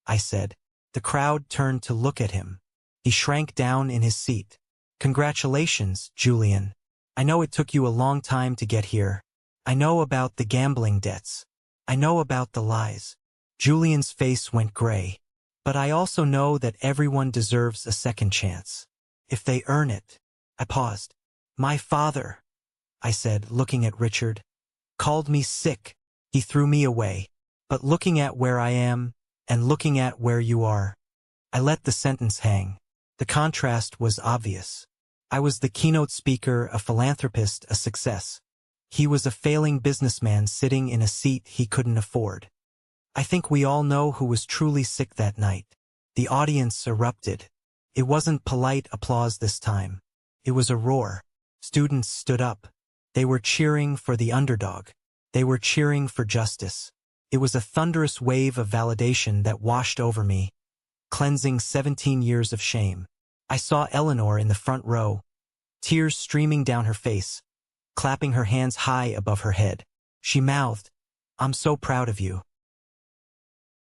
I said. The crowd turned to look at him. He shrank down in his seat. Congratulations, Julian. I know it took you a long time to get here. I know about the gambling debts. I know about the lies. Julian's face went gray. But I also know that everyone deserves a second chance. If they earn it. I paused. My father, I said, looking at Richard, called me sick. He threw me away. But looking at where I am, and looking at where you are, I let the sentence hang. The contrast was obvious. I was the keynote speaker, a philanthropist, a success. He was a failing businessman sitting in a seat he couldn't afford. I think we all know who was truly sick that night. The audience erupted. It wasn't polite applause this time. It was a roar. Students stood up. They were cheering for the underdog. They were cheering for justice. It was a thunderous wave of validation that washed over me, cleansing 17 years of shame. I saw Eleanor in the front row, tears streaming down her face, clapping her hands high above her head. She mouthed, "I'm so proud of you."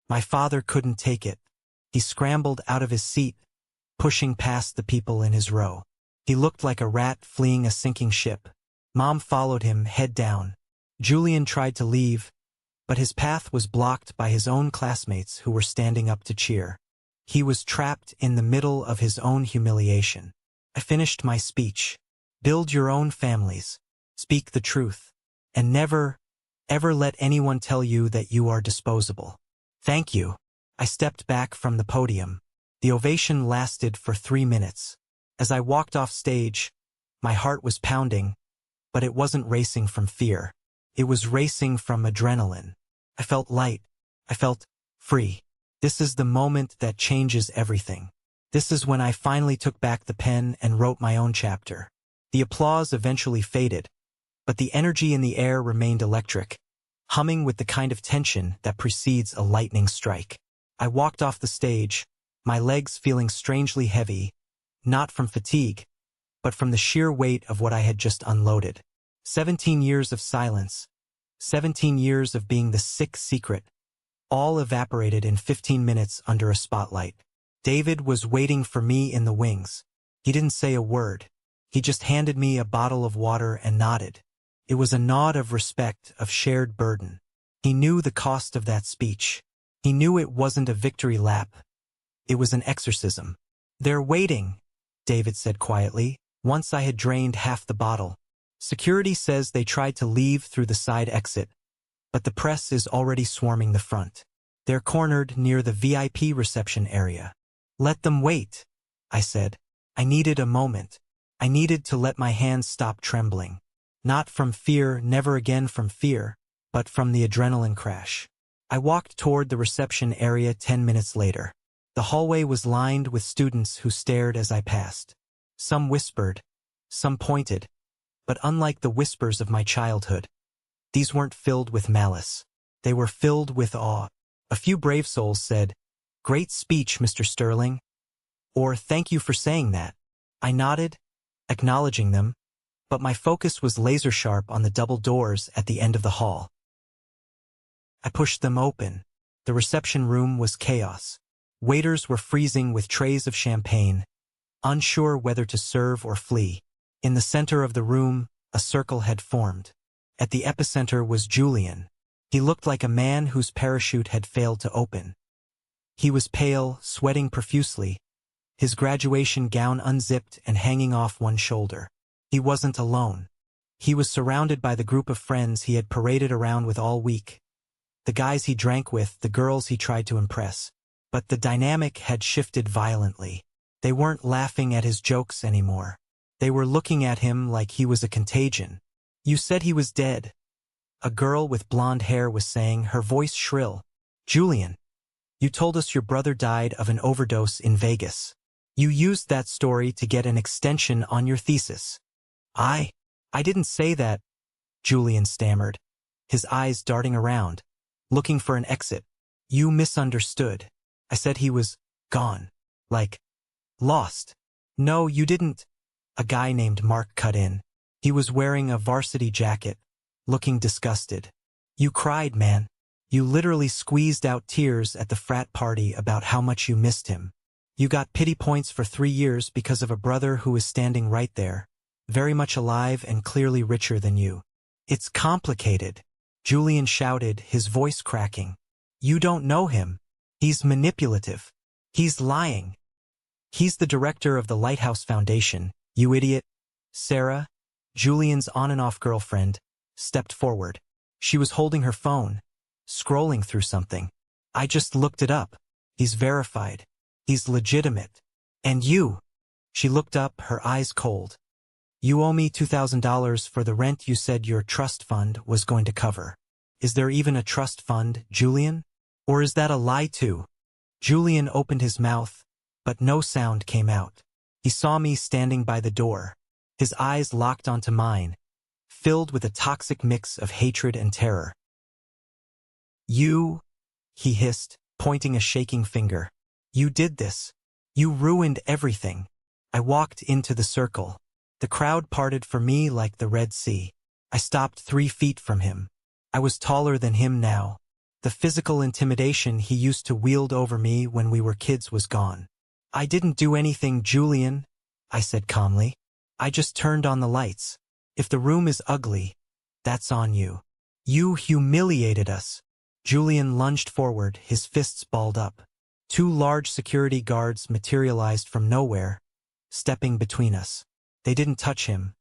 My father couldn't take it. He scrambled out of his seat, pushing past the people in his row. He looked like a rat fleeing a sinking ship. Mom followed him, head down. Julian tried to leave, but his path was blocked by his own classmates who were standing up to cheer. He was trapped in the middle of his own humiliation. I finished my speech. Build your own families. Speak the truth. And never, ever let anyone tell you that you are disposable. Thank you. I stepped back from the podium. The ovation lasted for 3 minutes. As I walked off stage, my heart was pounding, but it wasn't racing from fear. It was racing from adrenaline. I felt light. I felt free. This is the moment that changes everything. This is when I finally took back the pen and wrote my own chapter. The applause eventually faded, but the energy in the air remained electric, humming with the kind of tension that precedes a lightning strike. I walked off the stage, my legs feeling strangely heavy, not from fatigue, but from the sheer weight of what I had just unloaded. 17 years of silence, 17 years of being the sick secret, all evaporated in 15 minutes under a spotlight. David was waiting for me in the wings. He didn't say a word. He just handed me a bottle of water and nodded. It was a nod of respect, of shared burden. He knew the cost of that speech. He knew it wasn't a victory lap. It was an exorcism. "They're waiting," David said quietly, once I had drained half the bottle. "Security says they tried to leave through the side exit, but the press is already swarming the front. They're cornered near the VIP reception area." "Let them wait," I said. I needed a moment. I needed to let my hands stop trembling. Not from fear, never again from fear, but from the adrenaline crash. I walked toward the reception area 10 minutes later. The hallway was lined with students who stared as I passed. Some whispered, some pointed, but unlike the whispers of my childhood, these weren't filled with malice. They were filled with awe. A few brave souls said, "Great speech, Mr. Sterling," or "Thank you for saying that." I nodded, acknowledging them, but my focus was laser-sharp on the double doors at the end of the hall. I pushed them open. The reception room was chaos. Waiters were freezing with trays of champagne, unsure whether to serve or flee. In the center of the room, a circle had formed. At the epicenter was Julian. He looked like a man whose parachute had failed to open. He was pale, sweating profusely, his graduation gown unzipped and hanging off one shoulder. He wasn't alone. He was surrounded by the group of friends he had paraded around with all week. The guys he drank with, the girls he tried to impress. But the dynamic had shifted violently. They weren't laughing at his jokes anymore. They were looking at him like he was a contagion. "You said he was dead," a girl with blonde hair was saying, her voice shrill. "Julian, you told us your brother died of an overdose in Vegas. You used that story to get an extension on your thesis." I didn't say that," Julian stammered, his eyes darting around, looking for an exit. "You misunderstood. I said he was gone. Like, lost." "No, you didn't," a guy named Mark cut in. He was wearing a varsity jacket, looking disgusted. "You cried, man. You literally squeezed out tears at the frat party about how much you missed him. You got pity points for 3 years because of a brother who is standing right there, very much alive and clearly richer than you." "It's complicated," Julian shouted, his voice cracking. "You don't know him. He's manipulative. He's lying. He's the director of the Lighthouse Foundation, you idiot." Sarah, Julian's on-and-off girlfriend, stepped forward. She was holding her phone, scrolling through something. "I just looked it up. He's verified. He's legitimate. And you," she looked up, her eyes cold, "you owe me $2,000 for the rent you said your trust fund was going to cover. Is there even a trust fund, Julian? Or is that a lie too?" Julian opened his mouth, but no sound came out. He saw me standing by the door. His eyes locked onto mine, filled with a toxic mix of hatred and terror. "You," he hissed, pointing a shaking finger. "You did this. You ruined everything." I walked into the circle. The crowd parted for me like the Red Sea. I stopped 3 feet from him. I was taller than him now. The physical intimidation he used to wield over me when we were kids was gone. "I didn't do anything, Julian," I said calmly. "I just turned on the lights. If the room is ugly, that's on you. You humiliated us." Julian lunged forward, his fists balled up. 2 large security guards materialized from nowhere, stepping between us. They didn't touch him.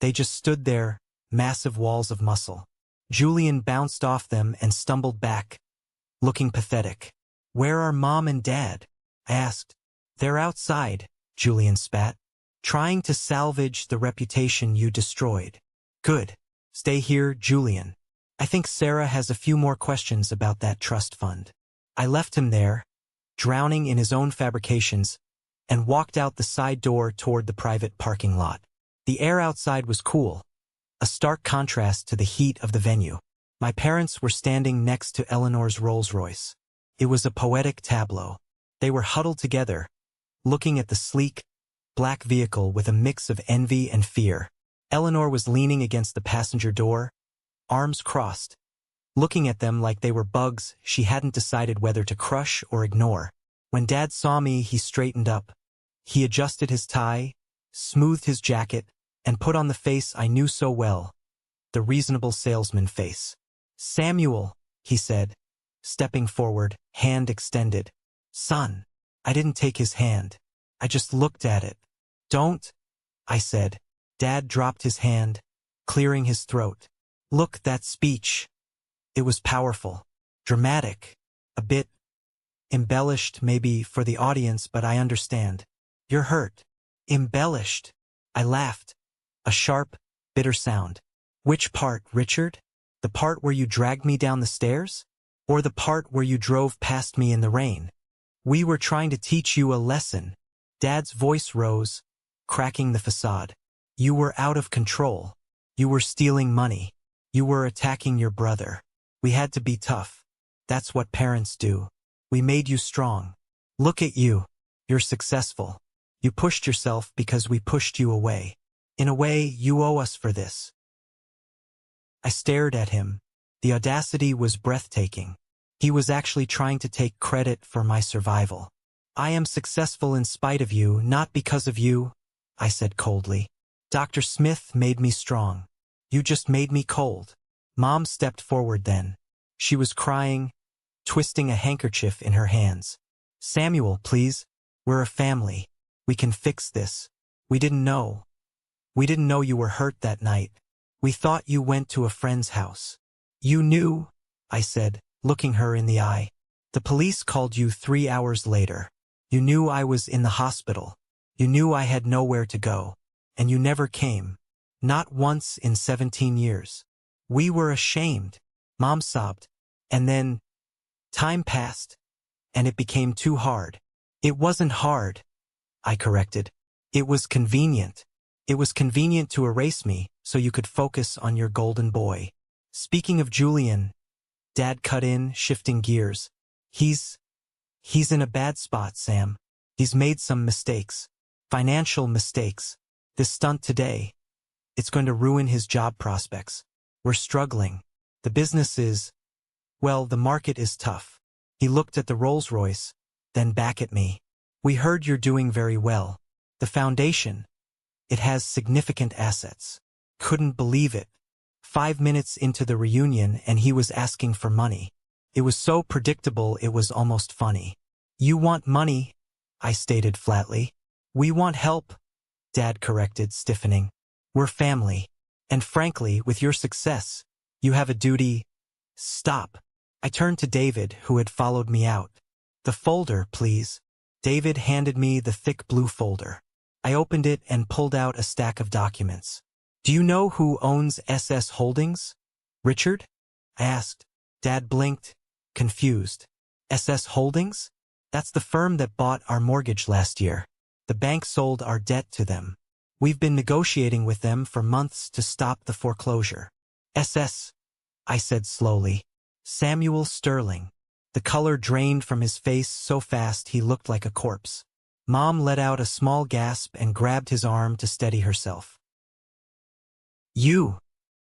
They just stood there, massive walls of muscle. Julian bounced off them and stumbled back, looking pathetic. "Where are Mom and Dad?" I asked. "They're outside," Julian spat, "trying to salvage the reputation you destroyed." "Good. Stay here, Julian. I think Sarah has a few more questions about that trust fund." I left him there, drowning in his own fabrications, and walked out the side door toward the private parking lot. The air outside was cool, a stark contrast to the heat of the venue. My parents were standing next to Eleanor's Rolls-Royce. It was a poetic tableau. They were huddled together, looking at the sleek, black vehicle with a mix of envy and fear. Eleanor was leaning against the passenger door, arms crossed, looking at them like they were bugs she hadn't decided whether to crush or ignore. When Dad saw me, he straightened up. He adjusted his tie, smoothed his jacket, and put on the face I knew so well, the reasonable salesman face. "Samuel," he said, stepping forward, hand extended. "Son." I didn't take his hand. I just looked at it. "Don't," I said. Dad dropped his hand, clearing his throat. "Look, that speech." It was powerful, dramatic, a bit embellished maybe for the audience, but I understand. "You're hurt." "Embellished." I laughed. A sharp, bitter sound. "Which part, Richard? The part where you dragged me down the stairs? Or the part where you drove past me in the rain? We were trying to teach you a lesson." Dad's voice rose, cracking the facade. "You were out of control. You were stealing money. You were attacking your brother. We had to be tough. That's what parents do. We made you strong. Look at you. You're successful. You pushed yourself because we pushed you away. In a way, you owe us for this." I stared at him. The audacity was breathtaking. He was actually trying to take credit for my survival. "I am successful in spite of you, not because of you," I said coldly. "Dr. Smith made me strong. You just made me cold." Mom stepped forward then. She was crying, twisting a handkerchief in her hands. "Samuel, please. We're a family. We can fix this. We didn't know. We didn't know you were hurt that night. We thought you went to a friend's house." "You knew," I said, looking her in the eye. "The police called you 3 hours later. You knew I was in the hospital. You knew I had nowhere to go. And you never came. Not once in 17 years. We were ashamed." Mom sobbed. "And then time passed, and it became too hard." "It wasn't hard," I corrected. "It was convenient. It was convenient to erase me so you could focus on your golden boy." "Speaking of Julian," Dad cut in, shifting gears. He's in a bad spot, Sam. He's made some mistakes. Financial mistakes. This stunt today, it's going to ruin his job prospects. We're struggling. The business is, well, the market is tough." He looked at the Rolls-Royce, then back at me. "We heard you're doing very well. The foundation, it has significant assets." Couldn't believe it. 5 minutes into the reunion and he was asking for money. It was so predictable it was almost funny. "You want money," I stated flatly. "We want help," Dad corrected, stiffening. "We're family. And frankly, with your success, you have a duty." "Stop." I turned to David, who had followed me out. "The folder, please." David handed me the thick blue folder. I opened it and pulled out a stack of documents. "Do you know who owns SS Holdings, Richard?" I asked. Dad blinked, confused. "SS Holdings? That's the firm that bought our mortgage last year. The bank sold our debt to them. We've been negotiating with them for months to stop the foreclosure." "SS," I said slowly. "Samuel Sterling." The color drained from his face so fast he looked like a corpse. Mom let out a small gasp and grabbed his arm to steady herself. "You,"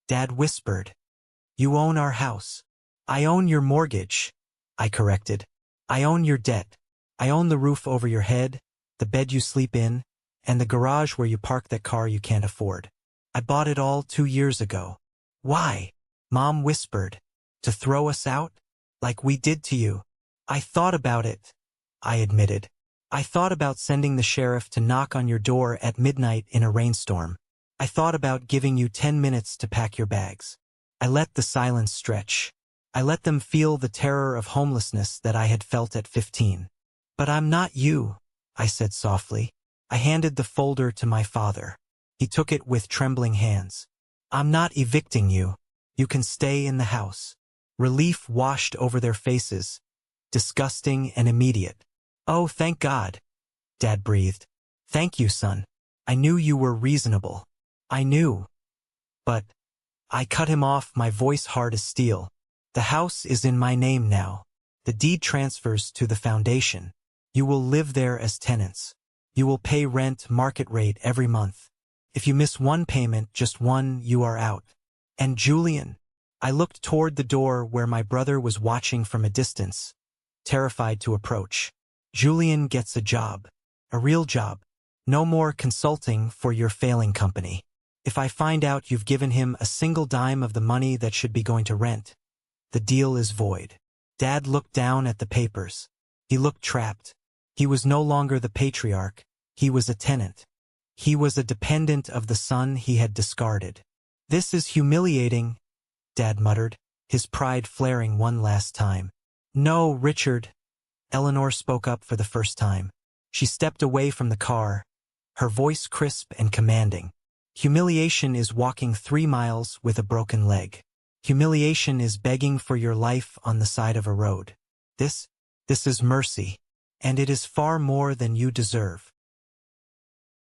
Dad whispered. "You own our house." "I own your mortgage," I corrected. "I own your debt. I own the roof over your head, the bed you sleep in, and the garage where you park that car you can't afford. I bought it all 2 years ago." "Why?" Mom whispered. "To throw us out? Like we did to you." "I thought about it," I admitted. "I thought about sending the sheriff to knock on your door at midnight in a rainstorm. I thought about giving you 10 minutes to pack your bags." I let the silence stretch. I let them feel the terror of homelessness that I had felt at 15. "But I'm not you," I said softly. I handed the folder to my father. He took it with trembling hands. "I'm not evicting you. You can stay in the house." Relief washed over their faces, disgusting and immediate. "Oh, thank God," Dad breathed. "Thank you, son. I knew you were reasonable. I knew." "But," I cut him off, my voice hard as steel. "The house is in my name now. The deed transfers to the foundation. You will live there as tenants. You will pay rent market rate every month. If you miss one payment, just one, you are out. And Julian," I looked toward the door where my brother was watching from a distance, terrified to approach. "Julian gets a job. A real job. No more consulting for your failing company. If I find out you've given him a single dime of the money that should be going to rent, the deal is void. Dad looked down at the papers. He looked trapped. He was no longer the patriarch. He was a tenant. He was a dependent of the son he had discarded. This is humiliating, Dad muttered, his pride flaring one last time. No, Richard. Eleanor spoke up for the first time. She stepped away from the car, her voice crisp and commanding. Humiliation is walking 3 miles with a broken leg. Humiliation is begging for your life on the side of a road. This is mercy, and it is far more than you deserve.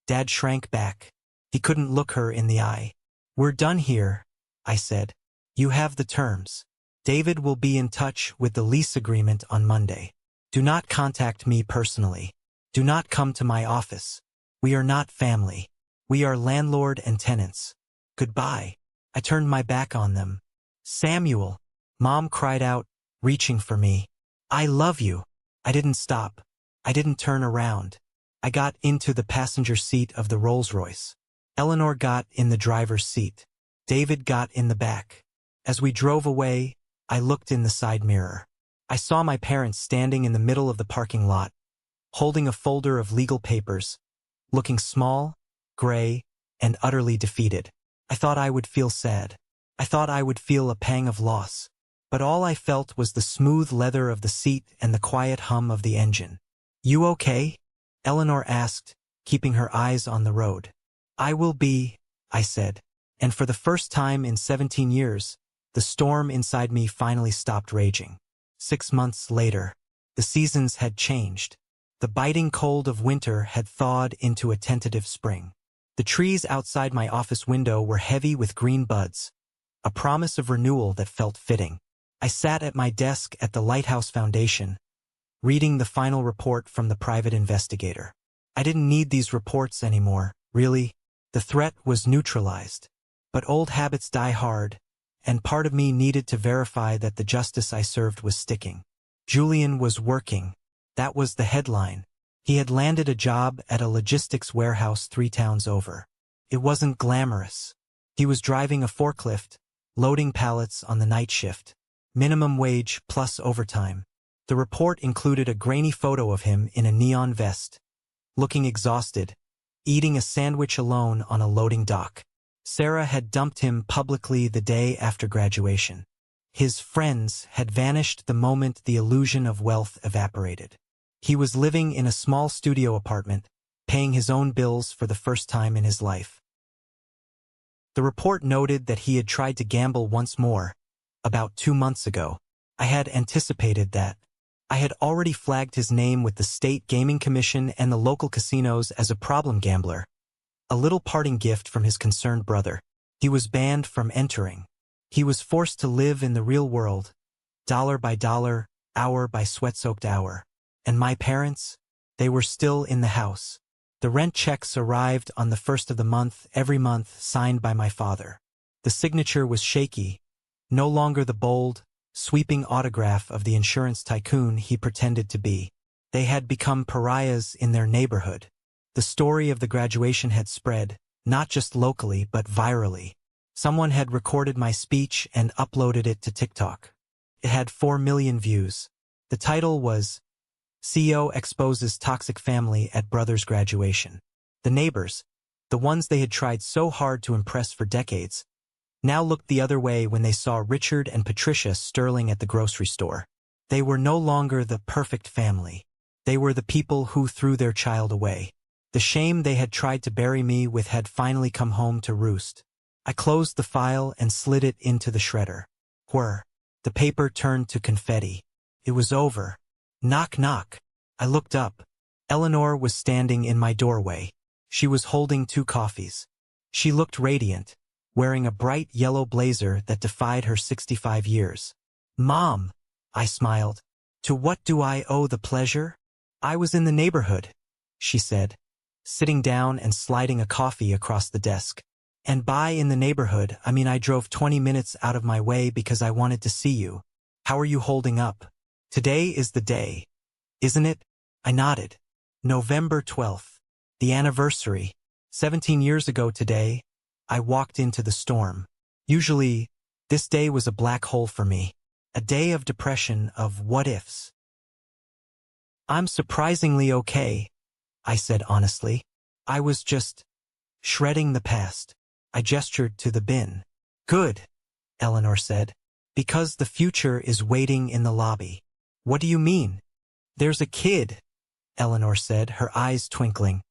Dad shrank back. He couldn't look her in the eye. We're done here, I said. You have the terms. David will be in touch with the lease agreement on Monday. Do not contact me personally. Do not come to my office. We are not family. We are landlord and tenants. Goodbye. I turned my back on them. Samuel, Mom cried out, reaching for me. I love you. I didn't stop. I didn't turn around. I got into the passenger seat of the Rolls-Royce. Eleanor got in the driver's seat. David got in the back. As we drove away, I looked in the side mirror. I saw my parents standing in the middle of the parking lot, holding a folder of legal papers, looking small, gray, and utterly defeated. I thought I would feel sad. I thought I would feel a pang of loss. But all I felt was the smooth leather of the seat and the quiet hum of the engine. You okay? Eleanor asked, keeping her eyes on the road. I will be, I said. And for the first time in 17 years, the storm inside me finally stopped raging. 6 months later, the seasons had changed. The biting cold of winter had thawed into a tentative spring. The trees outside my office window were heavy with green buds, a promise of renewal that felt fitting. I sat at my desk at the Lighthouse Foundation, reading the final report from the private investigator. I didn't need these reports anymore, really. The threat was neutralized. But old habits die hard, and part of me needed to verify that the justice I served was sticking. Julian was working. That was the headline. He had landed a job at a logistics warehouse 3 towns over. It wasn't glamorous. He was driving a forklift, loading pallets on the night shift. Minimum wage plus overtime. The report included a grainy photo of him in a neon vest, looking exhausted, eating a sandwich alone on a loading dock. Sarah had dumped him publicly the day after graduation. His friends had vanished the moment the illusion of wealth evaporated. He was living in a small studio apartment, paying his own bills for the first time in his life. The report noted that he had tried to gamble once more, about 2 months ago. I had anticipated that. I had already flagged his name with the State Gaming Commission and the local casinos as a problem gambler. A little parting gift from his concerned brother. He was banned from entering. He was forced to live in the real world, dollar by dollar, hour by sweat-soaked hour. And my parents? They were still in the house. The rent checks arrived on the 1st of the month, every month, signed by my father. The signature was shaky, no longer the bold, sweeping autograph of the insurance tycoon he pretended to be. They had become pariahs in their neighborhood. The story of the graduation had spread, not just locally but virally. Someone had recorded my speech and uploaded it to TikTok. It had 4 million views. The title was, CEO Exposes Toxic Family at Brother's Graduation. The neighbors, the ones they had tried so hard to impress for decades, now looked the other way when they saw Richard and Patricia Sterling at the grocery store. They were no longer the perfect family. They were the people who threw their child away. The shame they had tried to bury me with had finally come home to roost. I closed the file and slid it into the shredder. Whir. The paper turned to confetti. It was over. Knock, knock. I looked up. Eleanor was standing in my doorway. She was holding 2 coffees. She looked radiant, wearing a bright yellow blazer that defied her 65 years. Mom, I smiled. To what do I owe the pleasure? I was in the neighborhood, she said, sitting down and sliding a coffee across the desk. And by in the neighborhood, I mean I drove 20 minutes out of my way because I wanted to see you. How are you holding up? Today is the day, isn't it? I nodded. November 12th. The anniversary. 17 years ago today, I walked into the storm. Usually, this day was a black hole for me. A day of depression, of what-ifs. I'm surprisingly okay, I said honestly. I was just shredding the past. I gestured to the bin. Good, Eleanor said. Because the future is waiting in the lobby. What do you mean? There's a kid, Eleanor said, her eyes twinkling.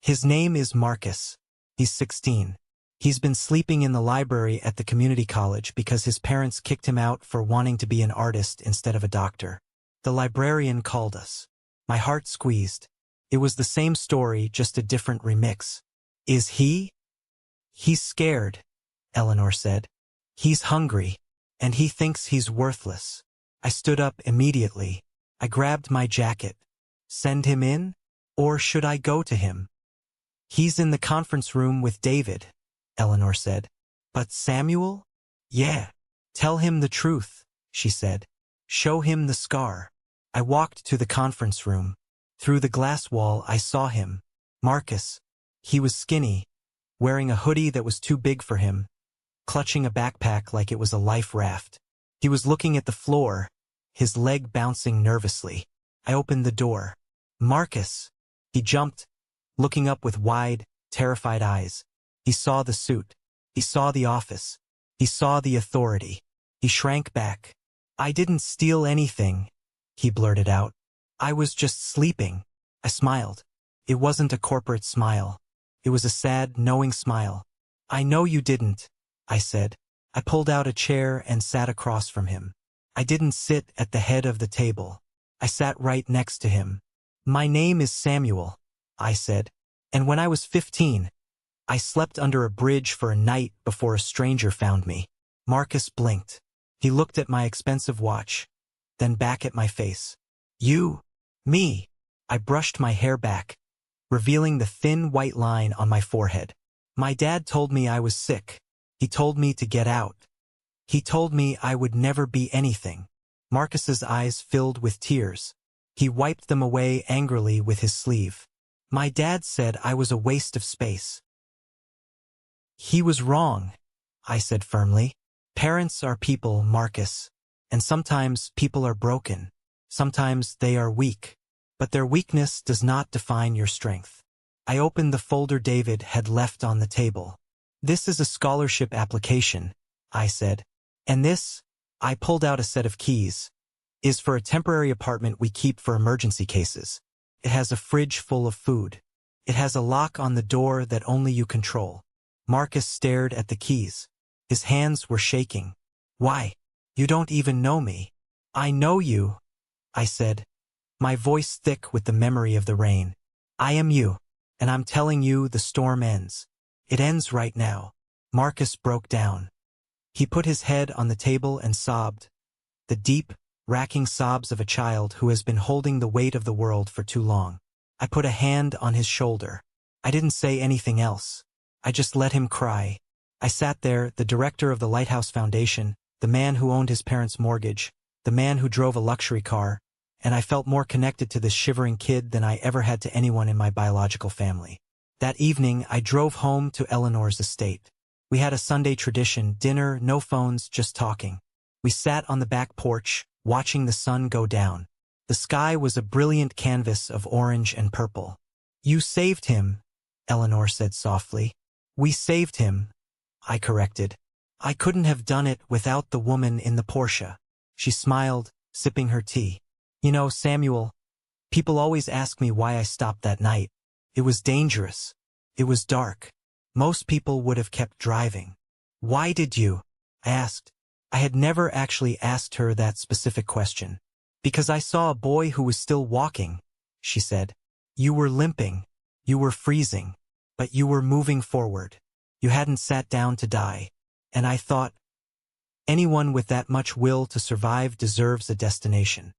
His name is Marcus. He's 16. He's been sleeping in the library at the community college because his parents kicked him out for wanting to be an artist instead of a doctor. The librarian called us. My heart squeezed. It was the same story, just a different remix. Is he? He's scared, Eleanor said. He's hungry, and he thinks he's worthless. I stood up immediately. I grabbed my jacket. Send him in? Or should I go to him? He's in the conference room with David, Eleanor said. But Samuel? Yeah. Tell him the truth, she said. Show him the scar. I walked to the conference room. Through the glass wall I saw him. Marcus. He was skinny, wearing a hoodie that was too big for him, clutching a backpack like it was a life raft. He was looking at the floor, his leg bouncing nervously. I opened the door. Marcus. He jumped, looking up with wide, terrified eyes. He saw the suit. He saw the office. He saw the authority. He shrank back. I didn't steal anything, he blurted out. I was just sleeping. I smiled. It wasn't a corporate smile. It was a sad, knowing smile. I know you didn't, I said. I pulled out a chair and sat across from him. I didn't sit at the head of the table. I sat right next to him. My name is Samuel, I said. And when I was 15, I slept under a bridge for a night before a stranger found me. Marcus blinked. He looked at my expensive watch, then back at my face. You? Me? I brushed my hair back, revealing the thin white line on my forehead. My dad told me I was sick. He told me to get out. He told me I would never be anything. Marcus's eyes filled with tears. He wiped them away angrily with his sleeve. My dad said I was a waste of space. He was wrong, I said firmly. Parents are people, Marcus. And sometimes people are broken. Sometimes they are weak. But their weakness does not define your strength. I opened the folder David had left on the table. This is a scholarship application, I said. And this, I pulled out a set of keys, is for a temporary apartment we keep for emergency cases. It has a fridge full of food. It has a lock on the door that only you control. Marcus stared at the keys. His hands were shaking. Why? You don't even know me. I know you, I said, my voice thick with the memory of the rain. I am you, and I'm telling you the storm ends. It ends right now. Marcus broke down. He put his head on the table and sobbed, the deep, racking sobs of a child who has been holding the weight of the world for too long. I put a hand on his shoulder. I didn't say anything else. I just let him cry. I sat there, the director of the Lighthouse Foundation, the man who owned his parents' mortgage, the man who drove a luxury car, and I felt more connected to this shivering kid than I ever had to anyone in my biological family. That evening, I drove home to Eleanor's estate. We had a Sunday tradition, dinner, no phones, just talking. We sat on the back porch, watching the sun go down. The sky was a brilliant canvas of orange and purple. You saved him, Eleanor said softly. We saved him, I corrected. I couldn't have done it without the woman in the Porsche. She smiled, sipping her tea. You know, Samuel, people always ask me why I stopped that night. It was dangerous. It was dark. Most people would have kept driving. Why did you? I asked. I had never actually asked her that specific question. Because I saw a boy who was still walking, she said. You were limping. You were freezing. But you were moving forward. You hadn't sat down to die. And I thought, anyone with that much will to survive deserves a destination.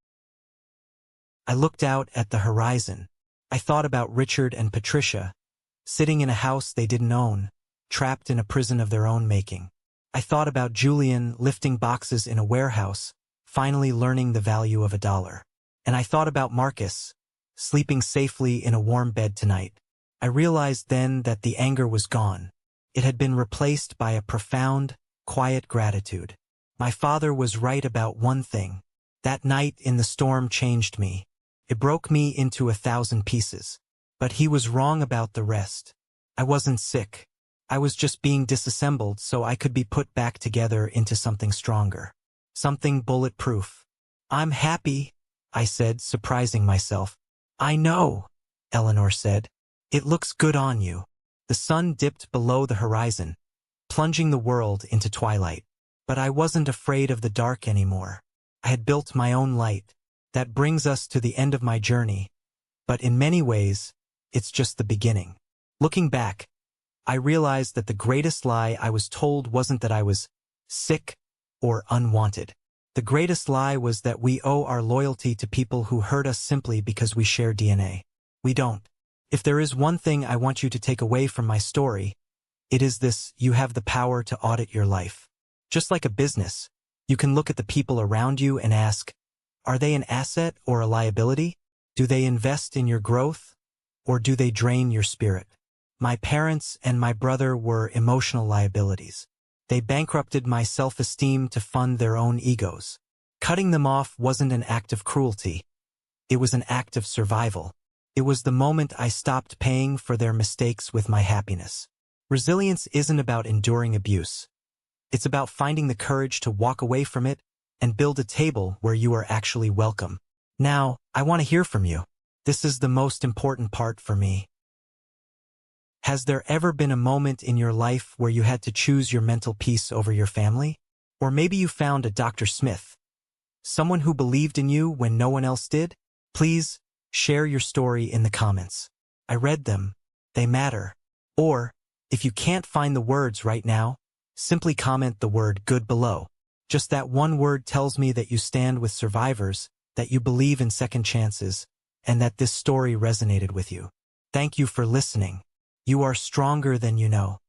I looked out at the horizon. I thought about Richard and Patricia, sitting in a house they didn't own, trapped in a prison of their own making. I thought about Julian lifting boxes in a warehouse, finally learning the value of $1. And I thought about Marcus, sleeping safely in a warm bed tonight. I realized then that the anger was gone. It had been replaced by a profound, quiet gratitude. My father was right about one thing. That night in the storm changed me. It broke me into 1,000 pieces. But he was wrong about the rest. I wasn't sick. I was just being disassembled so I could be put back together into something stronger. Something bulletproof. "I'm happy," I said, surprising myself. "I know," Eleanor said. "It looks good on you." The sun dipped below the horizon, plunging the world into twilight. But I wasn't afraid of the dark anymore. I had built my own light. That brings us to the end of my journey. But in many ways, it's just the beginning. Looking back, I realized that the greatest lie I was told wasn't that I was sick or unwanted. The greatest lie was that we owe our loyalty to people who hurt us simply because we share DNA. We don't. If there is one thing I want you to take away from my story, it is this: you have the power to audit your life. Just like a business, you can look at the people around you and ask, are they an asset or a liability? Do they invest in your growth, or do they drain your spirit? My parents and my brother were emotional liabilities. They bankrupted my self-esteem to fund their own egos. Cutting them off wasn't an act of cruelty. It was an act of survival. It was the moment I stopped paying for their mistakes with my happiness. Resilience isn't about enduring abuse. It's about finding the courage to walk away from it and build a table where you are actually welcome. Now, I want to hear from you. This is the most important part for me. Has there ever been a moment in your life where you had to choose your mental peace over your family? Or maybe you found a Dr. Smith, someone who believed in you when no one else did? Please share your story in the comments. I read them. They matter. Or, if you can't find the words right now, simply comment the word "good" below. Just that one word tells me that you stand with survivors, that you believe in second chances, and that this story resonated with you. Thank you for listening. You are stronger than you know.